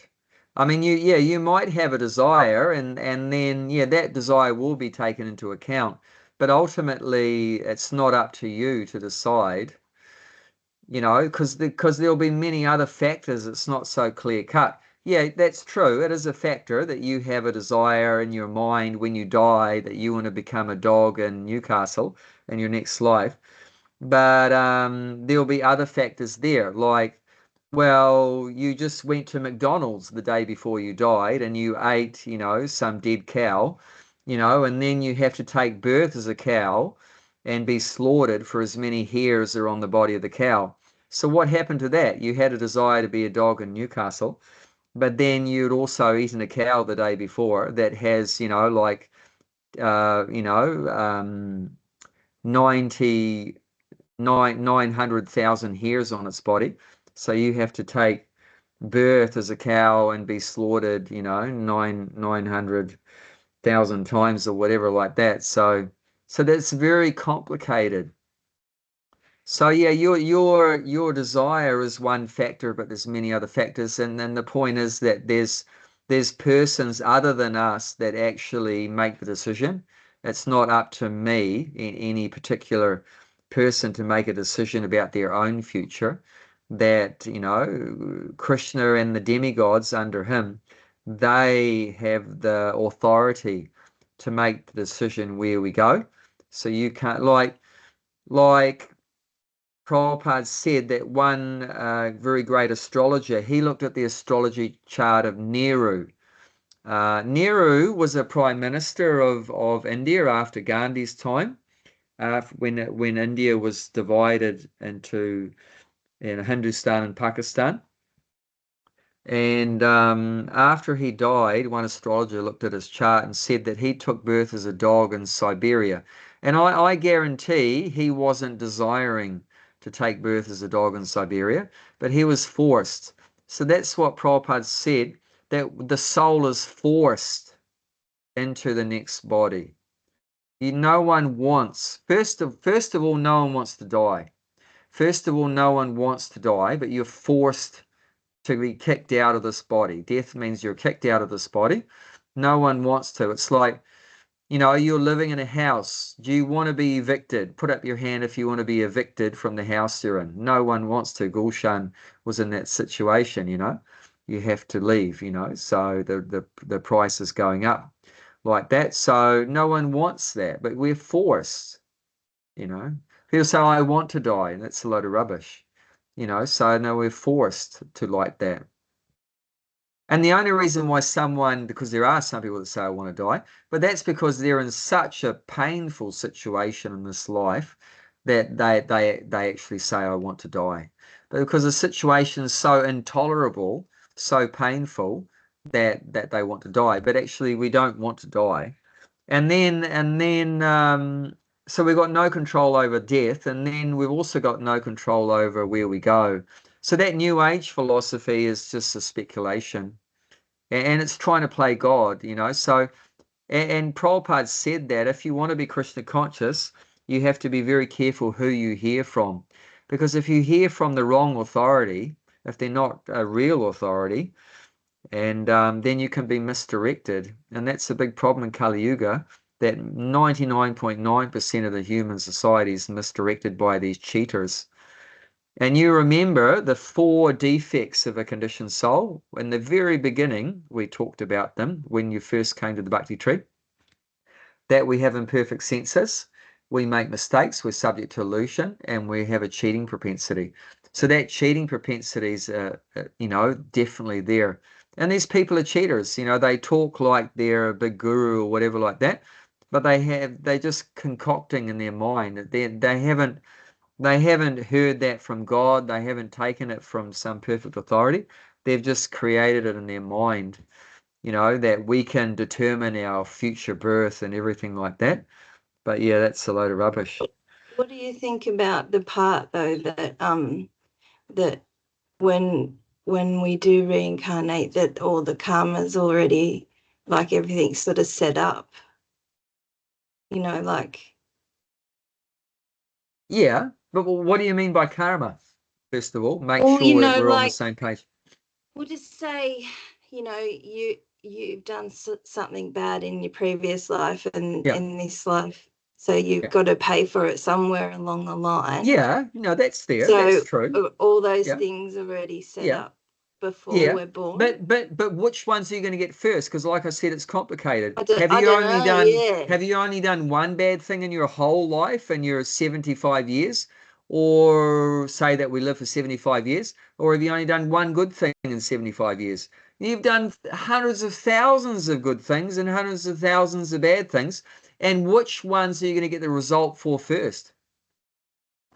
I mean, you might have a desire and then, that desire will be taken into account, but ultimately it's not up to you to decide, because there'll be many other factors. It's not so clear cut. Yeah, that's true. It is a factor that you have a desire in your mind when you die that you want to become a dog in Newcastle in your next life. But there'll be other factors there, like, well, you just went to McDonald's the day before you died and you ate, some dead cow, and then you have to take birth as a cow and be slaughtered for as many hairs as are on the body of the cow. So what happened to that? You had a desire to be a dog in Newcastle, but then you'd also eaten a cow the day before that has, like, 900,000 hairs on its body. So you have to take birth as a cow and be slaughtered, 900,000 times or whatever like that. So that's very complicated. So yeah, your desire is one factor, but there's many other factors, and then the point is that there's persons other than us that actually make the decision. It's not up to me, any particular person, to make a decision about their own future. That, Krishna and the demigods under him, they have the authority to make the decision where we go. So you can't, like Prabhupada said, that one very great astrologer, he looked at the astrology chart of Nehru. Nehru was a prime minister of India after Gandhi's time, when India was divided into Hindustan and Pakistan. And after he died, one astrologer looked at his chart and said that he took birth as a dog in Siberia. And I guarantee he wasn't desiring to take birth as a dog in Siberia, but he was forced. So that's what Prabhupada said, that the soul is forced into the next body. No one wants, first of all, no one wants to die. First of all, no one wants to die, but you're forced to be kicked out of this body. Death means you're kicked out of this body. No one wants to. It's like, you're living in a house. Do you want to be evicted? Put up your hand if you want to be evicted from the house you're in. No one wants to. Gulshan was in that situation, You have to leave, so the price is going up like that. So no one wants that, but we're forced, People say, I want to die, and that's a load of rubbish. So no, we're forced to like that. And the only reason why because there are some people that say I want to die, but that's because they're in such a painful situation in this life that they actually say I want to die. But because the situation is so intolerable, so painful, that they want to die. But actually we don't want to die. And then so we've got no control over death, and then we've also got no control over where we go. So that New Age philosophy is just a speculation, and it's trying to play God, So, and Prabhupada said that if you want to be Krishna conscious, you have to be very careful who you hear from, because if you hear from the wrong authority, if they're not a real authority, and then you can be misdirected, and that's a big problem in Kali Yuga. That 99.9% of the human society is misdirected by these cheaters. And you remember the 4 defects of a conditioned soul. In the very beginning, we talked about them when you first came to the Bhakti tree. That we have imperfect senses, we make mistakes, we're subject to illusion, and we have a cheating propensity. So that cheating propensity is, definitely there. And these people are cheaters. They talk like they're a big guru or whatever like that, but they're just concocting in their mind. They haven't heard that from God. They haven't taken it from some perfect authority. They've just created it in their mind, that we can determine our future birth and everything like that. But yeah, that's a load of rubbish. What do you think about the part though that when we do reincarnate, that all the karma's already, like, everything's sort of set up, like. Yeah, but what do you mean by karma? First of all, make Well, sure that we're on the same page. We'll just say, you've done something bad in your previous life and in this life, so you've got to pay for it somewhere along the line. Yeah, no, that's there. So that's true. All those things already set up before we're born. But which ones are you going to get first? Because like I said, it's complicated. Have you only done one bad thing in your whole life and you're 75 years? Or say that we live for 75 years? Or have you only done one good thing in 75 years? You've done hundreds of thousands of good things and hundreds of thousands of bad things. And which ones are you going to get the result for first?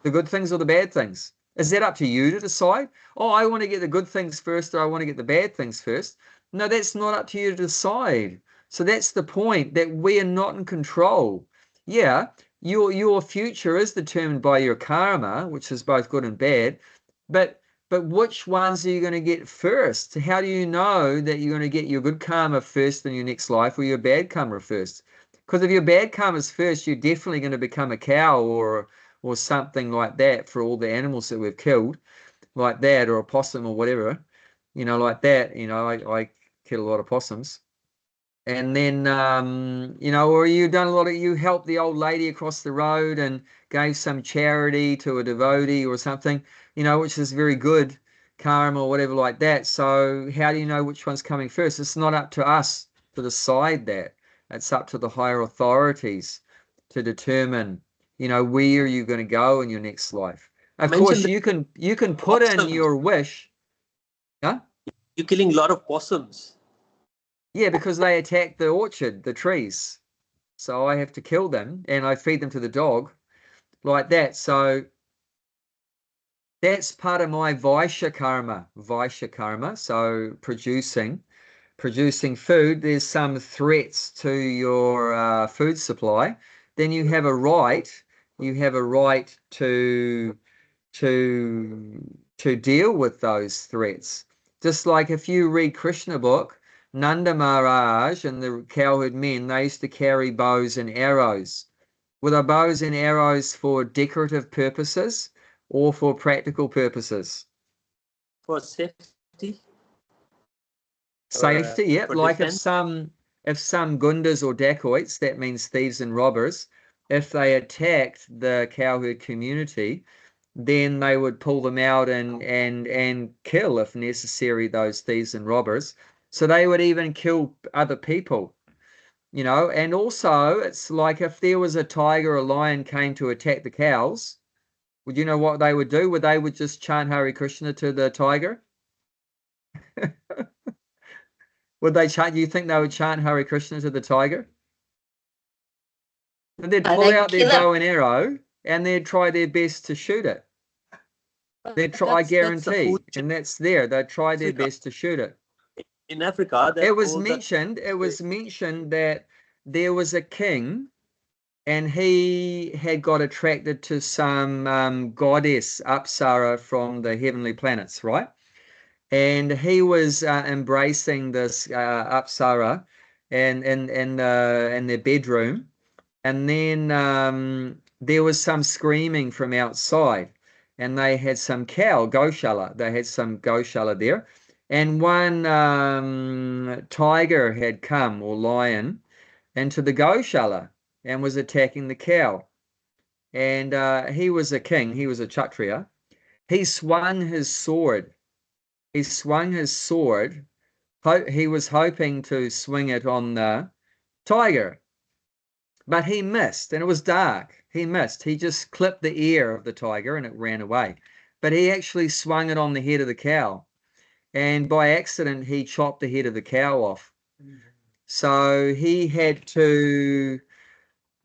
The good things or the bad things? Is that up to you to decide? Oh, I want to get the good things first, or I want to get the bad things first. No, that's not up to you to decide. So that's the point, that we are not in control. Yeah, your future is determined by your karma, which is both good and bad, but which ones are you going to get first? How do you know that you're going to get your good karma first in your next life or your bad karma first? Because if your bad karma is first, you're definitely going to become a cow or something like that for all the animals that we've killed, like that, or a possum or whatever, like that. I kill a lot of possums. And then, or you helped the old lady across the road and gave some charity to a devotee or something, which is very good karma or whatever like that. So how do you know which one's coming first? It's not up to us to decide that. It's up to the higher authorities to determine, where you're going to go in your next life. Of course, you can put in your wish. Huh? You're killing a lot of possums. Yeah, because they attack the orchard, the trees. So I have to kill them and I feed them to the dog like that. So that's part of my Vaishya karma. So producing food, there's some threats to your food supply. Then you have a right to deal with those threats. Just like if you read Krishna book, Nanda Maharaj and the cowherd men, they used to carry bows and arrows. Were the bows and arrows for decorative purposes or for practical purposes? For safety. Safety, yeah. Like defense. if some gundas or dacoits, that means thieves and robbers, if they attacked the cowherd community, then they would pull them out and kill, if necessary, those thieves and robbers. So they would even kill other people, and also it's like if there was a tiger or a lion came to attack the cows, would you know what they would do? They would just chant Hare Krishna to the tiger? Do you think they would chant Hare Krishna to the tiger? And they'd pull out their bow and arrow and they'd try their best to shoot it. They'd try, I guarantee, and that's there. They'd try their best to shoot it. In Africa, it was mentioned that there was a king and he had got attracted to some goddess Apsara from the heavenly planets, right? And he was embracing this Apsara and in their bedroom. And then there was some screaming from outside, and they had some Goshala. They had some Goshala there. And one tiger had come, or lion, into the Goshala and was attacking the cow. And he was a king. He was a Kshatriya. He swung his sword. He was hoping to swing it on the tiger. But he missed, and it was dark. He missed. He just clipped the ear of the tiger and it ran away. But he actually swung it on the head of the cow. And by accident, he chopped the head of the cow off. So he had to...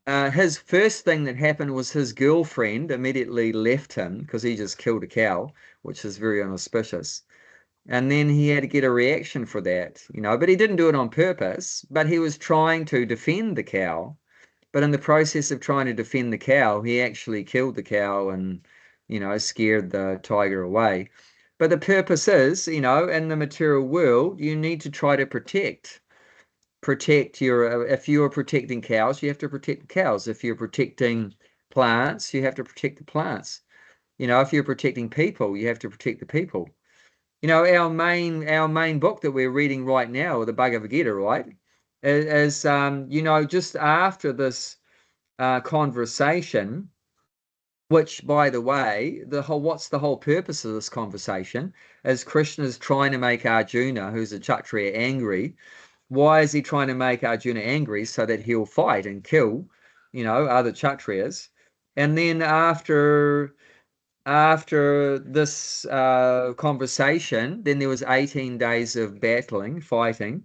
his first thing that happened was his girlfriend immediately left him because he just killed a cow, which is very inauspicious. And then he had to get a reaction for that, But he didn't do it on purpose, but he was trying to defend the cow. But in the process of trying to defend the cow, he actually killed the cow and, scared the tiger away. But the purpose is, in the material world, you need to try to protect if you're protecting cows, you have to protect the cows. If you're protecting plants, you have to protect the plants. If you're protecting people, you have to protect the people. Our main book that we're reading right now, the Bhagavad Gita, right? Is just after this conversation, which, by the way, what's the whole purpose of this conversation? Is Krishna's trying to make Arjuna, who's a Kshatriya, angry. Why is he trying to make Arjuna angry? So that he'll fight and kill, other Kshatriyas. And then after this conversation, then there was 18 days of fighting.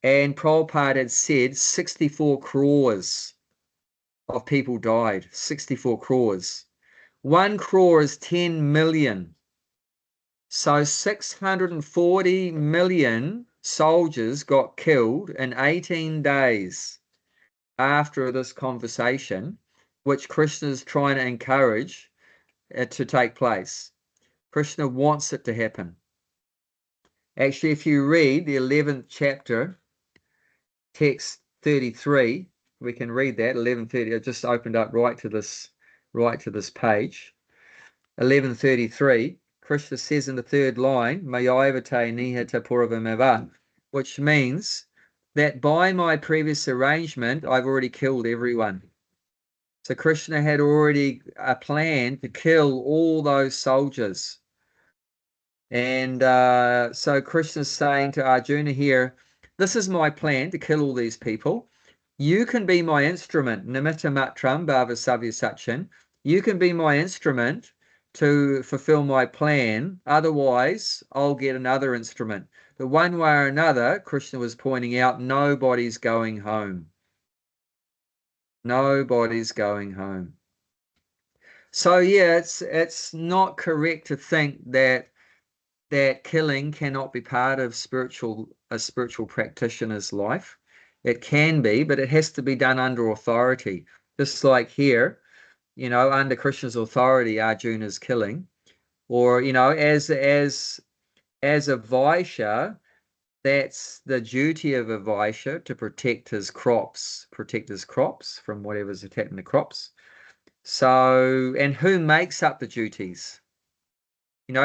And Prabhupada had said 64 crores of people died. 64 crores. 1 crore is 10 million. So 640 million soldiers got killed in 18 days after this conversation. which Krishna is trying to encourage to take place. Krishna wants it to happen. Actually, if you read the 11th chapter, text 33, we can read that 11:30. I just opened up right to this page. 11:33. Krishna says in the third line, Mayayavate nihata purvameva, which means that by my previous arrangement, I've already killed everyone. So Krishna had already a plan to kill all those soldiers. And so Krishna's saying to Arjuna here, this is my plan to kill all these people. You can be my instrument, nimitta matram bhava savya sachin. You can be my instrument to fulfill my plan. Otherwise, I'll get another instrument. But one way or another, Krishna was pointing out, nobody's going home. Nobody's going home. So yeah, it's not correct to think that killing cannot be part of a spiritual practitioner's life. It can be, but it has to be done under authority. Just like here, under Krishna's authority, Arjuna's killing. Or, as a Vaishya, that's the duty of a Vaishya, to protect his crops from whatever's attacking the crops. So, and who makes up the duties?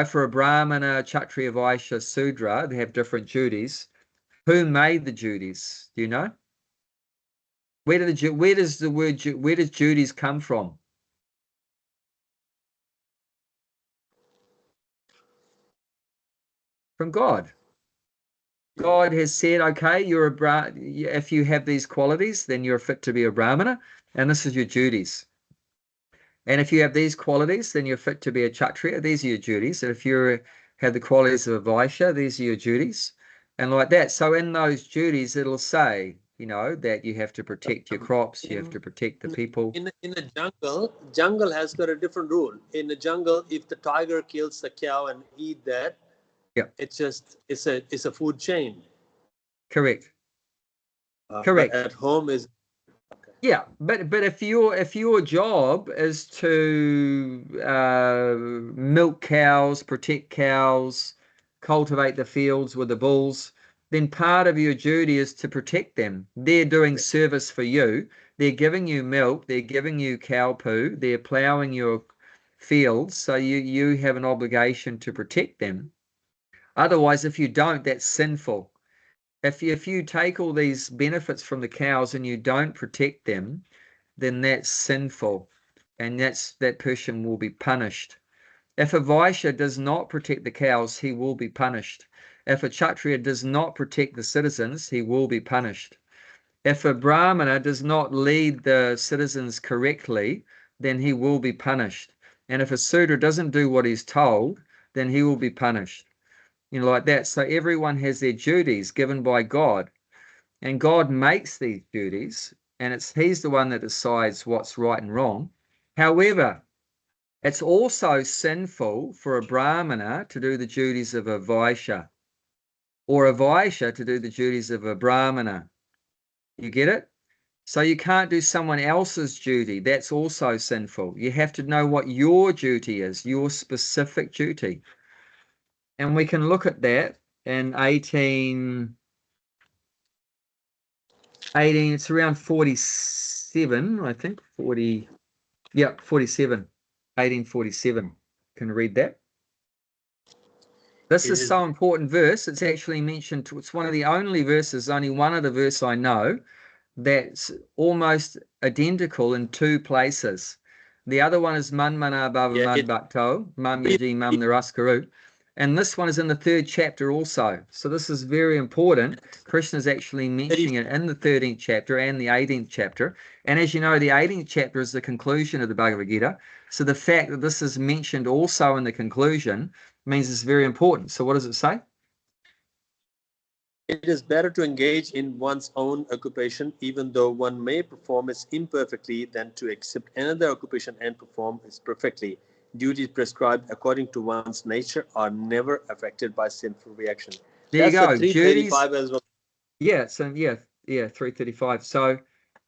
For a Brahmana, Kshatriya, Vaishya, Sudra, they have different duties. Who made the duties? Do you know? Where does duties come from? From God. God has said, okay, if you have these qualities, then you're fit to be a Brahmana, and this is your duties. And if you have these qualities, then you're fit to be a Kshatriya. These are your duties. And if you have the qualities of a Vaishya, these are your duties. And like that. So in those duties, it'll say, that you have to protect your crops, you have to protect the people. In a jungle has got a different rule. In the jungle, if the tiger kills the cow and eat that, yeah, it's a food chain. Correct. Correct. But at home is yeah, but if your job is to milk cows, protect cows, cultivate the fields with the bulls, then part of your duty is to protect them. They're doing service for you. They're giving you milk. They're giving you cow poo. They're plowing your fields. So you have an obligation to protect them. Otherwise, if you don't, that's sinful. If you take all these benefits from the cows and you don't protect them, then that's sinful, and that person will be punished. If a Vaishya does not protect the cows, he will be punished. If a Kshatriya does not protect the citizens, he will be punished. If a Brahmana does not lead the citizens correctly, then he will be punished. And if a Sudra doesn't do what he's told, then he will be punished. Like that. So everyone has their duties given by God. And God makes these duties, and he's the one that decides what's right and wrong. However, it's also sinful for a Brahmana to do the duties of a Vaishya, or a Vaishya to do the duties of a Brahmana. You get it? So you can't do someone else's duty. That's also sinful. You have to know what your duty is, your specific duty. And we can look at that in 18, it's around 47, I think, 47, 1847. Can read that. This is so important verse. It's actually mentioned, it's one of the only verses, only one other verse I know, that's almost identical in two places. The other one is Man Mana Bhava Mad Bhakto, Mam Yaji Mam Naraskaru. And this one is in the 3rd chapter also. So this is very important. Krishna is actually mentioning it in the 13th chapter and the 18th chapter. And as you know, the 18th chapter is the conclusion of the Bhagavad Gita. So the fact that this is mentioned also in the conclusion means it's very important. So what does it say? It is better to engage in one's own occupation, even though one may perform it imperfectly, than to accept another occupation and perform it perfectly. Duties prescribed according to one's nature are never affected by sinful reaction. There you go. 335 as well. Yeah, so yeah, 335. So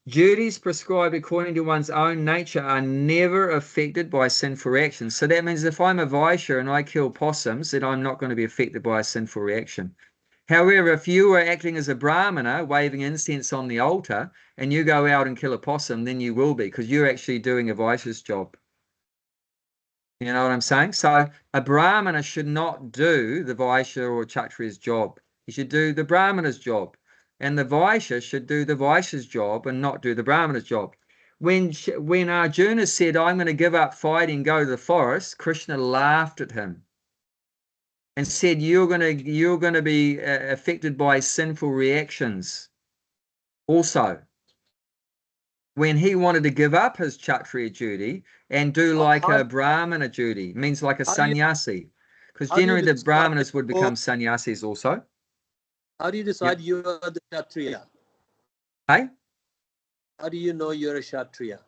Duties prescribed according to one's own nature are never affected by sinful reactions. So that means if I'm a Vaishya and I kill possums, then I'm not going to be affected by a sinful reaction. However, if you are acting as a Brahmana, waving incense on the altar, and you go out and kill a possum, then you will be, because you're actually doing a Vaishya's job. You know what I'm saying? So a Brahmana should not do the Vaishya or Kshatriya's job. He should do the Brahmana's job. And the Vaishya should do the Vaishya's job and not do the Brahmana's job. When Arjuna said, I'm going to give up fighting and go to the forest, Krishna laughed at him and said, you're going to be affected by sinful reactions also. When he wanted to give up his Kshatriya duty and do like a Brahmana duty, means like a sannyasi, because generally the Brahmanas would become sannyasis also. How do you decide you are the Kshatriya? Hey? How do you know you're a Kshatriya?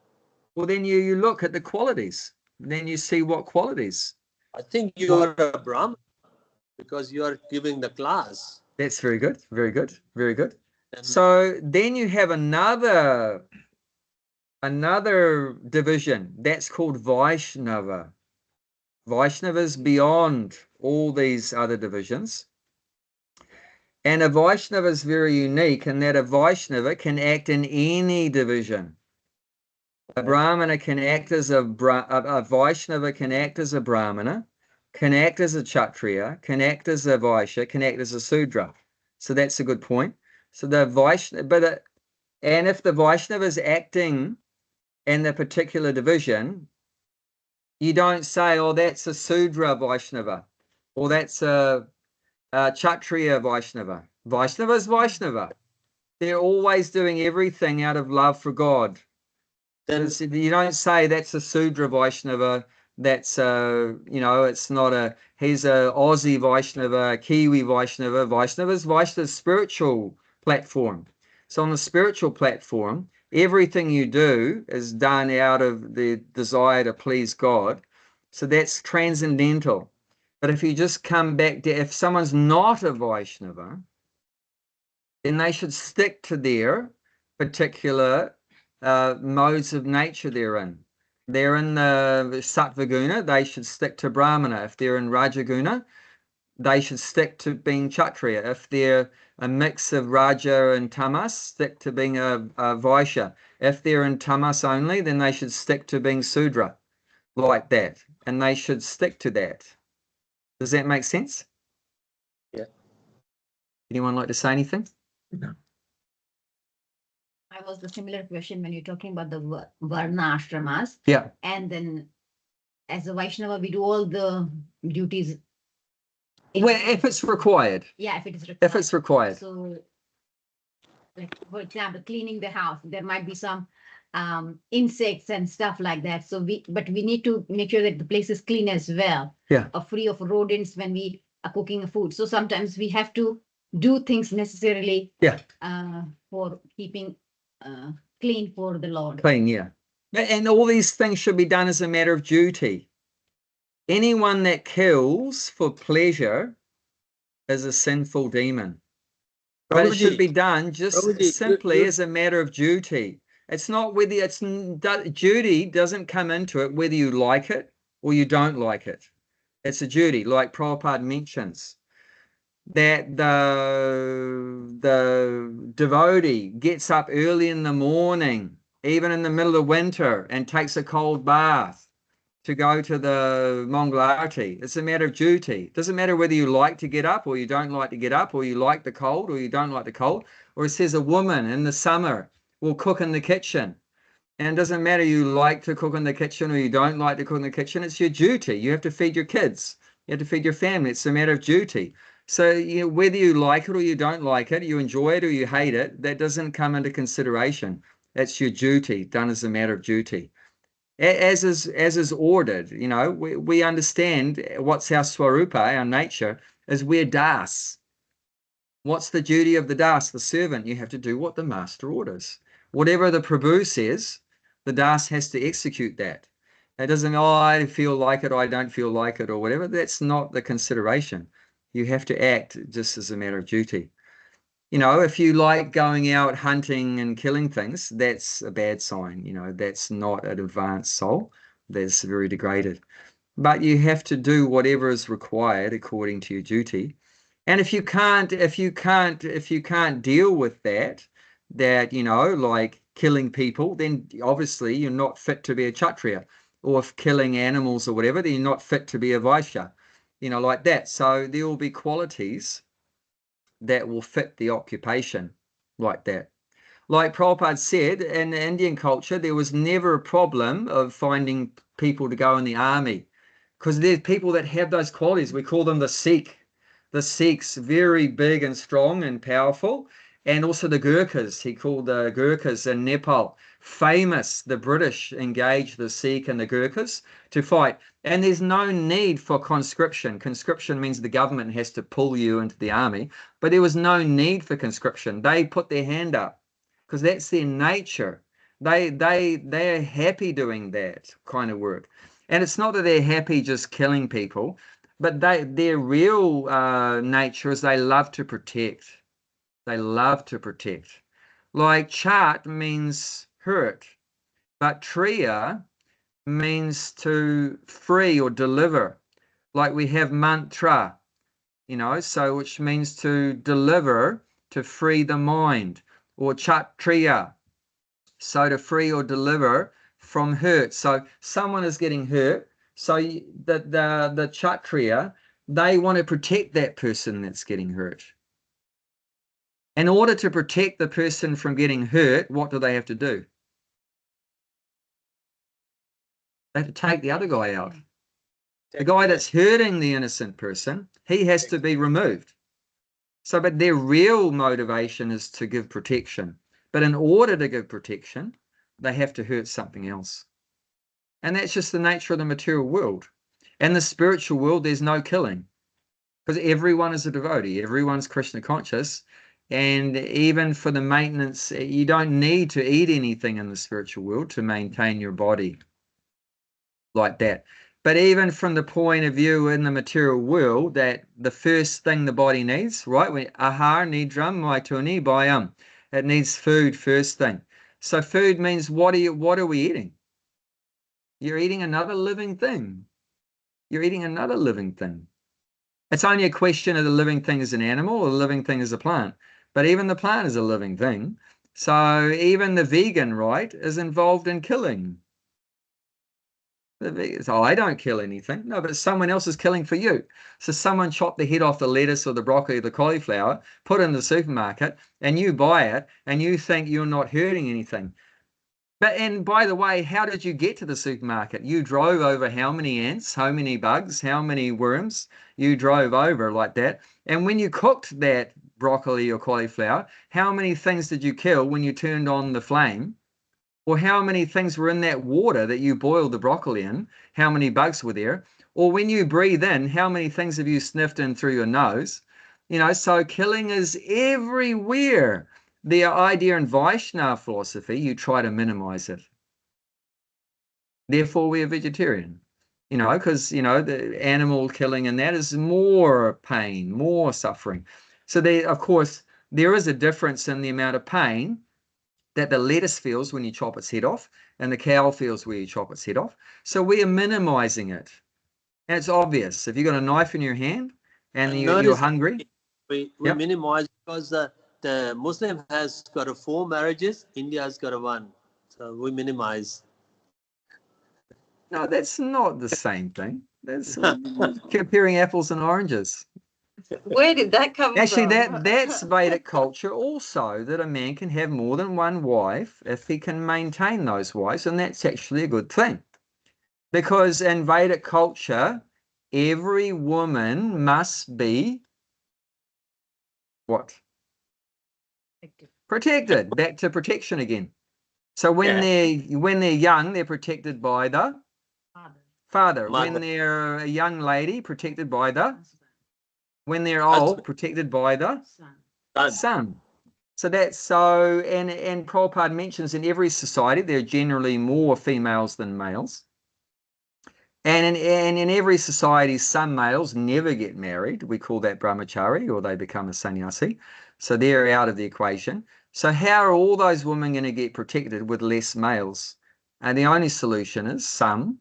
Well, then you look at the qualities. Then you see what qualities. I think you are a Brahman because you are giving the class. That's very good. Very good. Very good. So then you have another division that's called Vaishnava. Vaishnava is beyond all these other divisions. And a Vaishnava is very unique in that a Vaishnava can act in any division. A Brahmana can act as a Vaishnava can act as a Brahmana, can act as a Kshatriya, can act as a Vaishya, can act as a Sudra. So that's a good point. So the Vaishnava, and if the Vaishnava is acting in the particular division, you don't say, oh, that's a Sudra Vaishnava, or that's a Kshatriya Vaishnava. Vaishnava is Vaishnava. They're always doing everything out of love for God. Then you don't say that's a Sudra Vaishnava, that's it's not he's a Aussie Vaishnava, a Kiwi Vaishnava. Vaishnava is Vaishnava's spiritual platform. So on the spiritual platform, everything you do is done out of the desire to please God. So that's transcendental. But if you just come back to, if someone's not a Vaishnava, then they should stick to their particular modes of nature they're in. They're in the Sattva Guna, they should stick to Brahmana. If they're in Rajaguna, they should stick to being Kshatriya. If they're a mix of Raja and Tamas, stick to being a Vaishya. If they're in Tamas only, then they should stick to being Sudra, like that. And they should stick to that. Does that make sense? Yeah. Anyone like to say anything? No. I was the similar question when you're talking about the Varna ashramas. Yeah. And then as a Vaishnava, we do all the duties. Well, if it's required. Yeah, if it is required. If it's required. So, like, for example, cleaning the house, there might be some insects and stuff like that. So we need to make sure that the place is clean as well. Yeah. Or free of rodents when we are cooking a food. So sometimes we have to do things necessarily. Yeah. For keeping clean for the Lord. Clean, yeah. And all these things should be done as a matter of duty. Anyone that kills for pleasure is a sinful demon. But it should be done just simply as a matter of duty. It's not whether duty doesn't come into it whether you like it or you don't like it. It's a duty, like Prabhupada mentions, that the devotee gets up early in the morning, even in the middle of winter, and takes a cold bath to go to the Mangalarti. It's a matter of duty. It doesn't matter whether you like to get up or you don't like to get up, or you like the cold or you don't like the cold. Or it says a woman in the summer will cook in the kitchen. And it doesn't matter you like to cook in the kitchen or you don't like to cook in the kitchen. It's your duty. You have to feed your kids. You have to feed your family. It's a matter of duty. So whether you like it or you don't like it, you enjoy it or you hate it, that doesn't come into consideration. That's your duty, done as a matter of duty. As is ordered, we understand what's our swarupa, our nature, is we're das. What's the duty of the das, the servant? You have to do what the master orders. Whatever the Prabhu says, the das has to execute that. It doesn't, I feel like it, or I don't feel like it, or whatever. That's not the consideration. You have to act just as a matter of duty. You know, if you like going out hunting and killing things, that's a bad sign. You know, that's not an advanced soul. That's very degraded. But you have to do whatever is required according to your duty. And if you can't deal with that, you know, like killing people, then obviously you're not fit to be a Kshatriya. Or if killing animals or whatever, then you're not fit to be a Vaishya. You know, like that. So there will be qualities that will fit the occupation like that. Like Prabhupada said, in the Indian culture, there was never a problem of finding people to go in the army because there's people that have those qualities. We call them the Sikh. The Sikhs, very big and strong and powerful. And also the Gurkhas. He called the Gurkhas in Nepal famous. The British engaged the Sikh and the Gurkhas to fight. And there's no need for conscription. Conscription means the government has to pull you into the army. But there was no need for conscription. They put their hand up because that's their nature. They're happy doing that kind of work. And it's not that they're happy just killing people, but their real nature is they love to protect. They love to protect. Like chat means hurt, but triya means to free or deliver. Like we have mantra, you know, so which means to deliver, to free the mind, or chatriya, so to free or deliver from hurt. So someone is getting hurt, so the chatriya, they want to protect that person that's getting hurt. In order to protect the person from getting hurt, what do they have to do? They have to take the other guy out. The guy that's hurting the innocent person, he has to be removed. So, but their real motivation is to give protection. But in order to give protection, they have to hurt something else. And that's just the nature of the material world. And the spiritual world, there's no killing. Because everyone is a devotee. Everyone's Krishna conscious. And even for the maintenance, you don't need to eat anything in the spiritual world to maintain your body like that. But even from the point of view in the material world, that the first thing the body needs, right? Ahar nidram maituni bayam. It needs food first thing. So food means what are we eating? You're eating another living thing. You're eating another living thing. It's only a question of the living thing is an animal or the living thing is a plant. But even the plant is a living thing. So even the vegan, right, is involved in killing. So I don't kill anything. No, but someone else is killing for you. So someone chopped the head off the lettuce or the broccoli or the cauliflower, put it in the supermarket, and you buy it, and you think you're not hurting anything. And by the way, how did you get to the supermarket? You drove over how many ants, how many bugs, how many worms you drove over like that. And when you cooked that broccoli or cauliflower, how many things did you kill when you turned on the flame? Or how many things were in that water that you boiled the broccoli in? How many bugs were there? Or when you breathe in, how many things have you sniffed in through your nose? You know, so killing is everywhere. The idea in Vaishnava philosophy, you try to minimize it. Therefore, we're vegetarian. You know, because, you know, the animal killing and that is more pain, more suffering. So there, of course, there is a difference in the amount of pain that the lettuce feels when you chop its head off and the cow feels where you chop its head off. So we are minimizing it. And it's obvious. If you've got a knife in your hand and you're hungry. We minimize because the Muslim has got 4 marriages, India has got 1. So we minimize. No, that's not the same thing. That's comparing apples and oranges. Where did that come Actually, from? that's Vedic culture also, that a man can have more than one wife if he can maintain those wives, and that's actually a good thing. Because in Vedic culture, every woman must be what? Protected. Back to protection again. So when they're young, they're protected by the father. When they're a young lady, protected by the when they're old, protected by the son. So that's so, and Prabhupada mentions in every society there are generally more females than males. And in every society, some males never get married. We call that brahmachari, or they become a sannyasi. So they're out of the equation. So how are all those women going to get protected with less males? And the only solution is some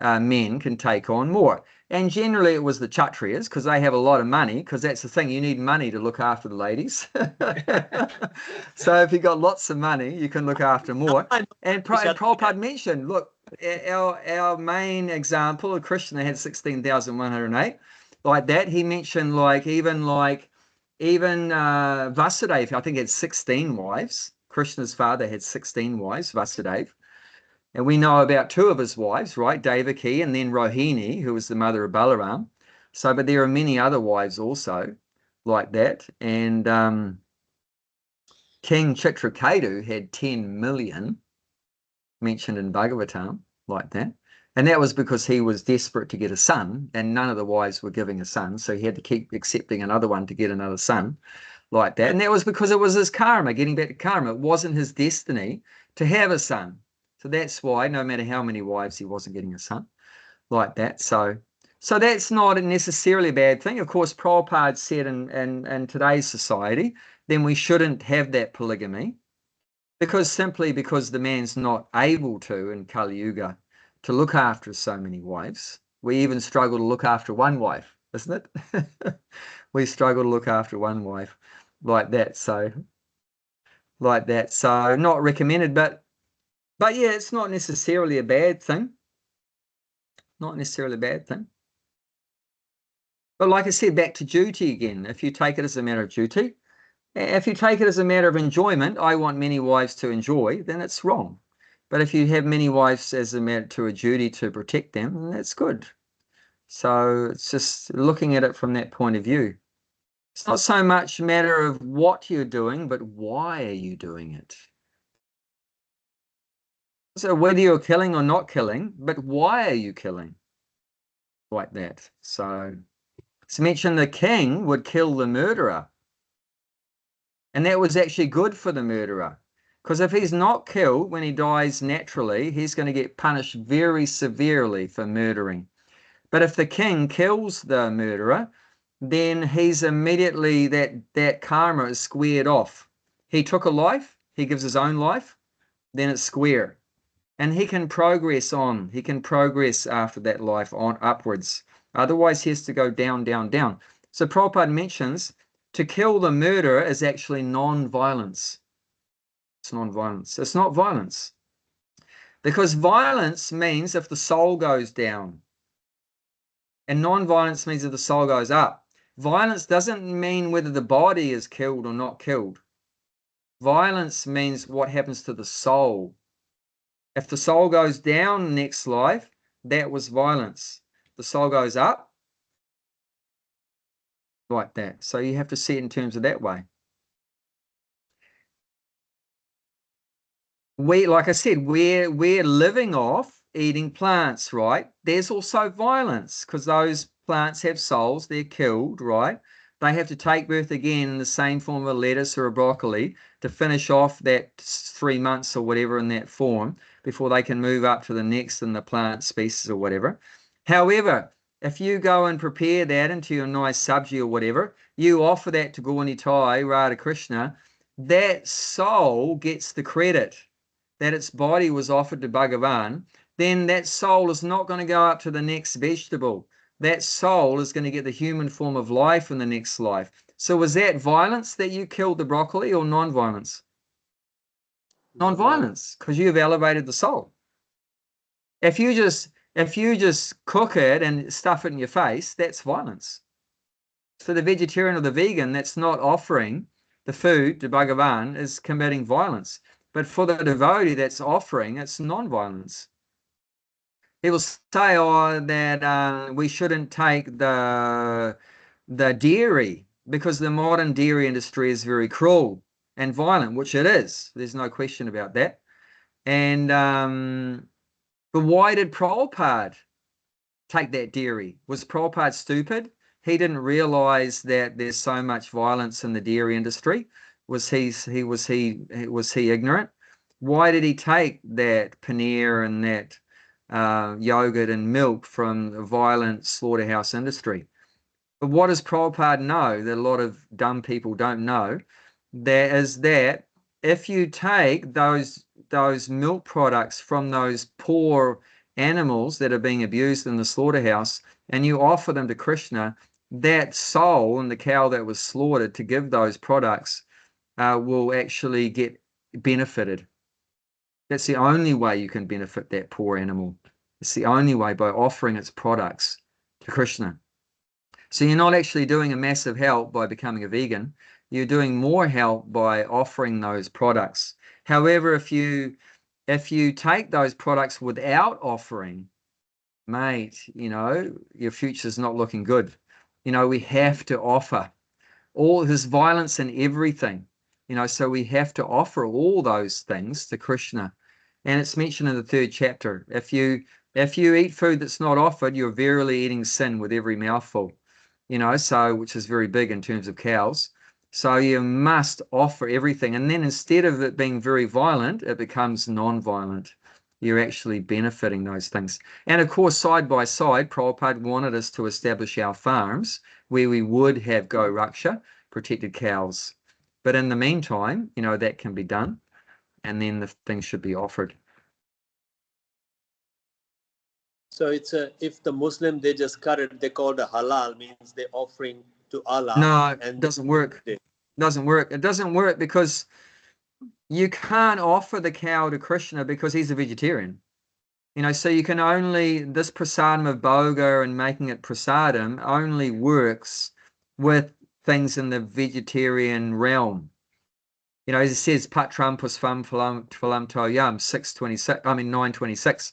men can take on more. And generally it was the Kshatriyas, because they have a lot of money, because that's the thing, you need money to look after the ladies. So if you've got lots of money, you can look after more. And Prabhupada mentioned, look, our main example of Krishna had 16,108, like that. He mentioned even Vasudeva, I think, had 16 wives. Krishna's father had 16 wives, Vasudeva. And we know about two of his wives, right? Devaki and then Rohini, who was the mother of Balaram. So, but there are many other wives also like that. And King Chitraketu had 10 million mentioned in Bhagavatam like that. And that was because he was desperate to get a son, and none of the wives were giving a son. So he had to keep accepting another one to get another son like that. And that was because it was his karma, getting back to karma. It wasn't his destiny to have a son. So that's why no matter how many wives, he wasn't getting a son like that. So that's not necessarily a bad thing. Of course, Prabhupada said in today's society, then we shouldn't have that polygamy, simply because the man's not able to, in Kali Yuga, to look after so many wives. We even struggle to look after one wife, isn't it? We struggle to look after one wife like that. So not recommended, but yeah, it's not necessarily a bad thing. Not necessarily a bad thing. But like I said, back to duty again. If you take it as a matter of duty, if you take it as a matter of enjoyment, I want many wives to enjoy, then it's wrong. But if you have many wives as a matter to a duty to protect them, then that's good. So it's just looking at it from that point of view. It's not so much a matter of what you're doing, but why are you doing it? So whether you're killing or not killing, but why are you killing? Like that. So it's mentioned the king would kill the murderer. And that was actually good for the murderer. Because if he's not killed when he dies naturally, he's going to get punished very severely for murdering. But if the king kills the murderer, then he's immediately, that karma is squared off. He took a life, he gives his own life, then it's square. And he can progress on. He can progress after that life on upwards. Otherwise, he has to go down, down, down. So Prabhupada mentions to kill the murderer is actually non-violence. It's non-violence. It's not violence. Because violence means if the soul goes down. And non-violence means if the soul goes up. Violence doesn't mean whether the body is killed or not killed. Violence means what happens to the soul. If the soul goes down next life, that was violence. The soul goes up, like that. So you have to see it in terms of that way. Like I said, we're living off eating plants, right? There's also violence because those plants have souls, they're killed, right? They have to take birth again in the same form of a lettuce or a broccoli to finish off that 3 months or whatever in that form before they can move up to the next in the plant species or whatever. However, if you go and prepare that into your nice sabji or whatever, you offer that to Gaunitai, Radha Krishna, that soul gets the credit that its body was offered to Bhagavan, then that soul is not going to go up to the next vegetable. That soul is going to get the human form of life in the next life. So was that violence that you killed the broccoli or non-violence? Non-violence, because you've elevated the soul. If you just cook it and stuff it in your face, that's violence. So the vegetarian or the vegan that's not offering the food to Bhagavan is committing violence. But for the devotee that's offering, it's non-violence. He will say, that we shouldn't take the dairy because the modern dairy industry is very cruel and violent, which it is. There's no question about that. And but why did Prabhupada take that dairy? Was Prabhupada stupid? He didn't realize that there's so much violence in the dairy industry. Was he ignorant? Why did he take that paneer and that yogurt and milk from the violent slaughterhouse industry. But what does Prabhupada know that a lot of dumb people don't know? There is that if you take those milk products from those poor animals that are being abused in the slaughterhouse and you offer them to Krishna, that soul in the cow that was slaughtered to give those products will actually get benefited. That's the only way you can benefit that poor animal. It's the only way, by offering its products to Krishna. So you're not actually doing a massive help by becoming a vegan. You're doing more help by offering those products. However, if you take those products without offering, mate, your future's not looking good. We have to offer. All this violence and everything, so we have to offer all those things to Krishna. And it's mentioned in the 3rd chapter. If you eat food that's not offered, you're verily eating sin with every mouthful, which is very big in terms of cows. So you must offer everything. And then instead of it being very violent, it becomes non-violent. You're actually benefiting those things. And of course, side by side, Prabhupada wanted us to establish our farms where we would have Go-Raksha, protected cows. But in the meantime, that can be done. And then the things should be offered. So it's if the Muslim, they just cut it, they call it halal, means they're offering to Allah. No, and it doesn't work. Doesn't work. It doesn't work because you can't offer the cow to Krishna because he's a vegetarian. So you can only, this prasadam of bhoga and making it prasadam only works with things in the vegetarian realm. As it says, patram puspam phalam toyam, 926.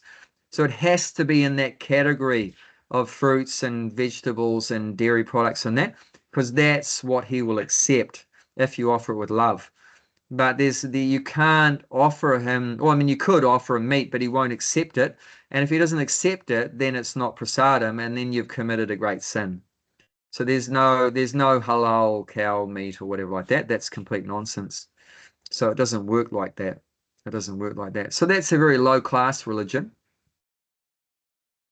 So it has to be in that category of fruits and vegetables and dairy products and that, because that's what he will accept if you offer it with love. But you can't offer him, you could offer him meat, but he won't accept it. And if he doesn't accept it, then it's not prasadam, and then you've committed a great sin. So there's no halal cow meat or whatever like that. That's complete nonsense. So it doesn't work like that. It doesn't work like that. So that's a very low class religion.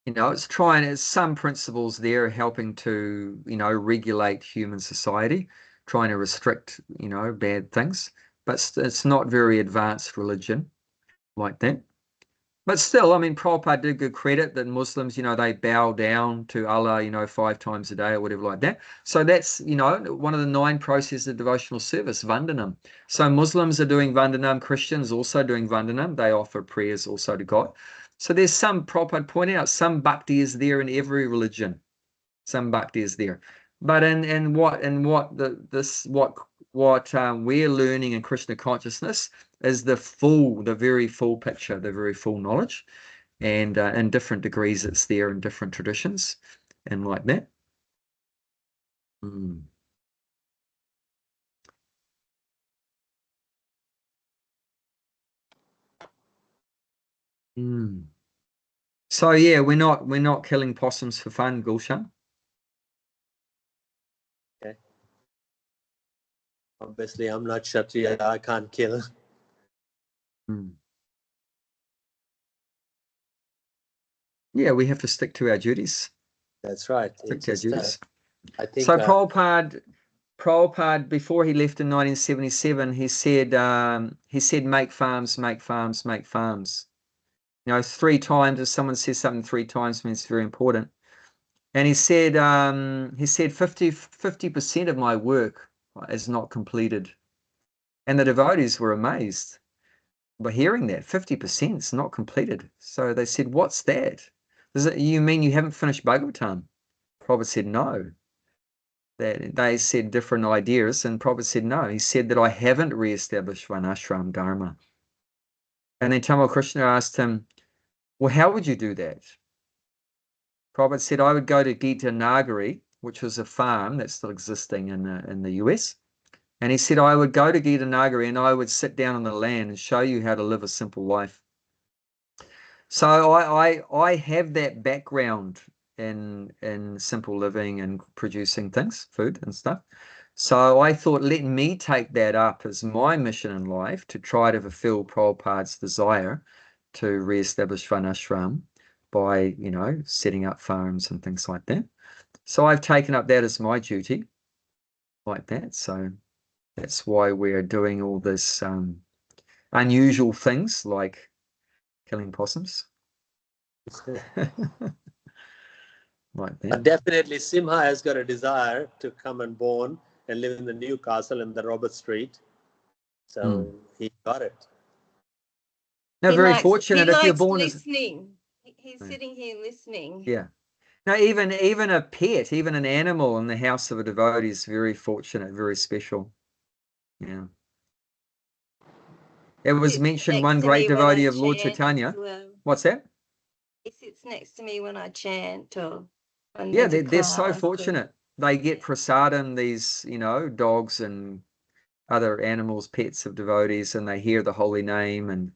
It's some principles there helping to, regulate human society, trying to restrict, bad things. But it's not very advanced religion like that. But still, Prabhupada did good credit that Muslims, they bow down to Allah, 5 times a day or whatever like that. So that's, one of the 9 processes of devotional service, Vandanam. So Muslims are doing Vandanam, Christians also doing Vandanam. They offer prayers also to God. So there's some, Prabhupada pointed out, some bhakti is there in every religion. Some bhakti is there. But what we're learning in Krishna consciousness is the very full picture, the very full knowledge, and in different degrees it's there in different traditions and like that. So yeah, we're not killing possums for fun, Gulshan. Okay. Obviously, I'm not Kshatriya. I can't kill. Yeah, we have to stick to our duties. That's right. Stick to our duties. I think so. Prabhupada, before he left in 1977, he said, make farms, make farms, make farms. 3 times. If someone says something 3 times, means it's very important. And he said 50% of my work is not completed. And the devotees were amazed by hearing that 50% is not completed. So they said, what's that? You mean you haven't finished Bhagavatam? Prabhupada said, no. They said different ideas, and Prabhupada said, no. He said that I haven't re-established Varnashram Dharma. And then Tamal Krishna asked him, well, how would you do that? Prabhupada said, I would go to Gita Nagari, which was a farm that's still existing in the US. And he said, I would go to Gita Nagari and I would sit down on the land and show you how to live a simple life. So I have that background in simple living and producing things, food and stuff. So I thought, let me take that up as my mission in life to try to fulfill Prabhupada's desire to re-establish Varnashram by, you know, setting up farms and things like that. So I've taken up that as my duty like that. So that's why we're doing all this unusual things like killing possums. Like that. But definitely, Simha has got a desire to come and born and live in the new castle in the Robert Street. So he got it. Now, He very likes, fortunate he if you're likes born as listening. He's sitting here listening. yeah. Now, even a pet, even an animal in the house of a devotee is very fortunate, very special. Yeah. It was Sits mentioned next one to great me when I devotee of Lord chant Chaitanya. as well. What's that? He sits next to me when I chant or when Yeah, there's a they're so class. fortunate. They get prasadam, these, you know, dogs and other animals, pets of devotees, and they hear the holy name and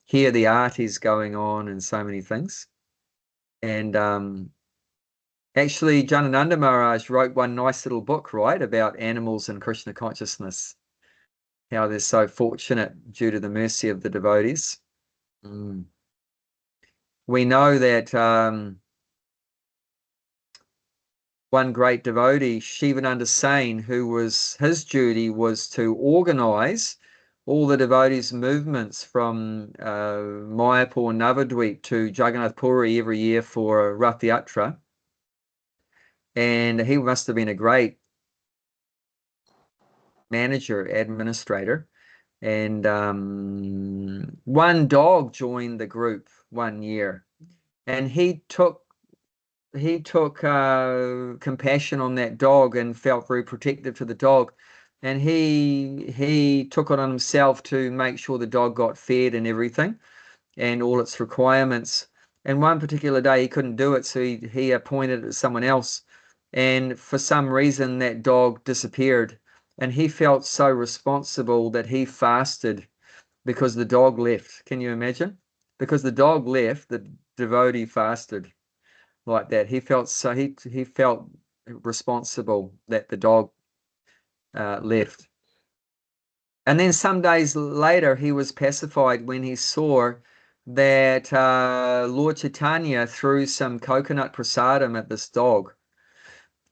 hear the artis going on and so many things. And actually, Janananda Maharaj wrote one nice little book, right, about animals and Krishna consciousness, how they're so fortunate due to the mercy of the devotees. We know that one great devotee, Shivananda Sain, his duty was to organize all the devotees' movements from Mayapur and Navadvip to Jagannath Puri every year for Rath Yatra. And he must have been a great manager, administrator. And one dog joined the group one year, and he took compassion on that dog and felt very protective to the dog, and he took it on himself to make sure the dog got fed and everything and all its requirements. And one particular day he couldn't do it, so he appointed it to someone else, and for some reason that dog disappeared, and he felt so responsible that he fasted because the dog left. Can you imagine? Because the dog left, the devotee fasted like that. He felt he felt responsible that the dog left. And then some days later, he was pacified when he saw that Lord Chaitanya threw some coconut prasadam at this dog,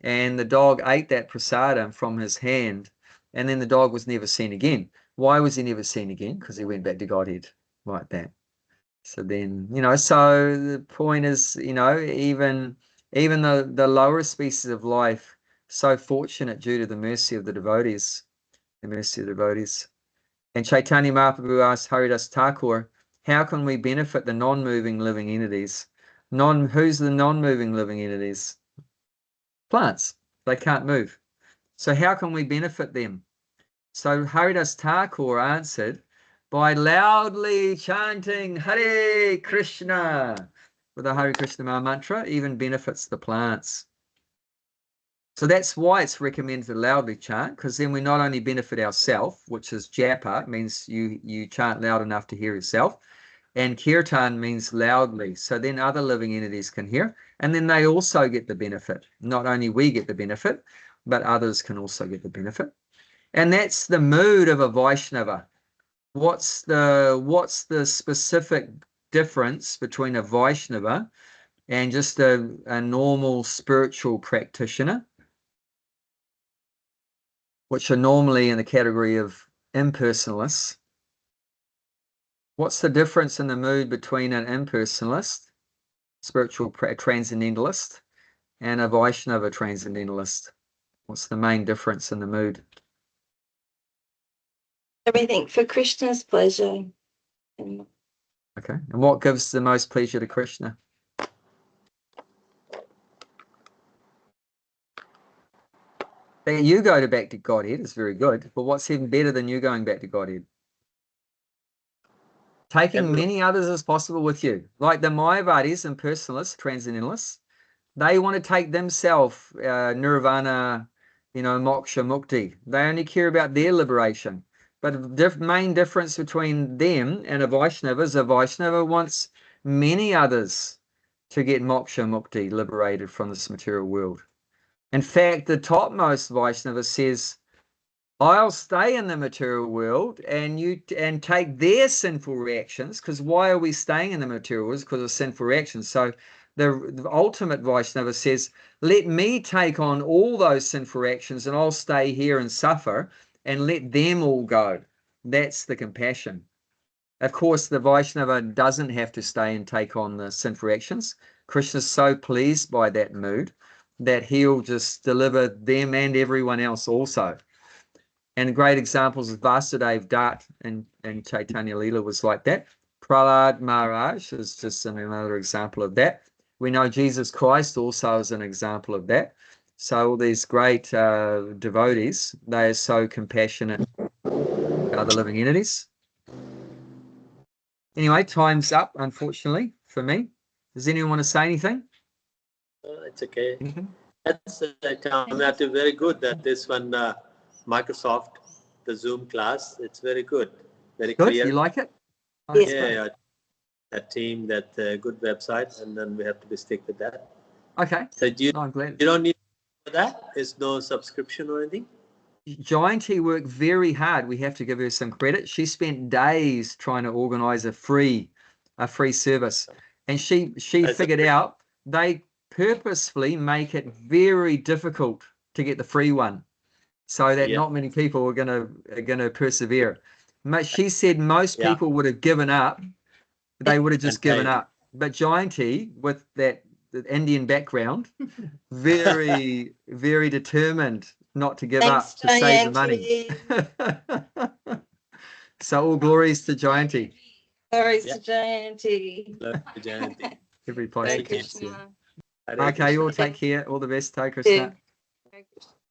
and the dog ate that prasadam from his hand, and then the dog was never seen again. Why was he never seen again? Because he went back to Godhead like that. So then, you know, so the point is, you know, even the lower species of life, so fortunate due to the mercy of the devotees, the mercy of the devotees. And Chaitanya Mahaprabhu asked Haridas Thakur, how can we benefit the non-moving living entities? Who's the non-moving living entities? Plants. They can't move. So how can we benefit them? So Haridas Thakur answered, by loudly chanting Hare Krishna with the Hare Krishna mantra, even benefits the plants. So that's why it's recommended to loudly chant, because then we not only benefit ourselves, which is japa, means you chant loud enough to hear yourself, and kirtan means loudly, so then other living entities can hear, and then they also get the benefit. Not only we get the benefit, but others can also get the benefit. And that's the mood of a Vaishnava. What's the specific difference between a Vaishnava and just a normal spiritual practitioner, which are normally in the category of impersonalists? What's the difference in the mood between an impersonalist, spiritual transcendentalist, and a Vaishnava transcendentalist? What's the main difference in the mood? Everything for Krishna's pleasure. Okay. And what gives the most pleasure to Krishna? That you go back to Godhead is very good, but what's even better than you going back to Godhead? Taking many others as possible with you. Like the Mayavadis and personalists, transcendentalists, they want to take themselves nirvana, you know, moksha, mukti. They only care about their liberation. But the main difference between them and a Vaishnava is a Vaishnava wants many others to get moksha, mukti, liberated from this material world. In fact, the topmost Vaishnava says, I'll stay in the material world and take their sinful reactions, because why are we staying in the material world? Because of sinful reactions. So the ultimate Vaishnava says, let me take on all those sinful reactions and I'll stay here and suffer and let them all go. That's the compassion. Of course, the Vaishnava doesn't have to stay and take on the sinful reactions. Krishna's so pleased by that mood that he'll just deliver them and everyone else also. And great examples of Vasudev Dutt and Chaitanya Leela was like that. Prahlad Maharaj is just another example of that. We know Jesus Christ also is an example of that. So all these great devotees, they are so compassionate to other living entities. Anyway, time's up, unfortunately, for me. Does anyone want to say anything? It's okay. Anything? That's Kamyati, very good that this one, Microsoft, the Zoom class, it's very good. Very Good, clear. you like it? Oh, Yeah. that's great. Yeah, that team, that good website, and then we have to be stick with that. Okay, So you I'm glad. don't need for that? There's no subscription or anything? Jayanti worked very hard. We have to give her some credit. She spent days trying to organize a free service, and she figured out they purposefully make it very difficult to get the free one, so that not many people are gonna persevere. She said most people would have given up. They would have just given up. But Jayanti, with that Indian background, very, very determined not to give Thanks, up to save the money. Jayanti. So all glories to Jayanti. Glories to Jayanti. Jayanti. Every place. Hare Thank you. Krishna. Hare Okay, you all Krishna. take care. All the best. Hare Yeah. Krishna. Hare Krishna.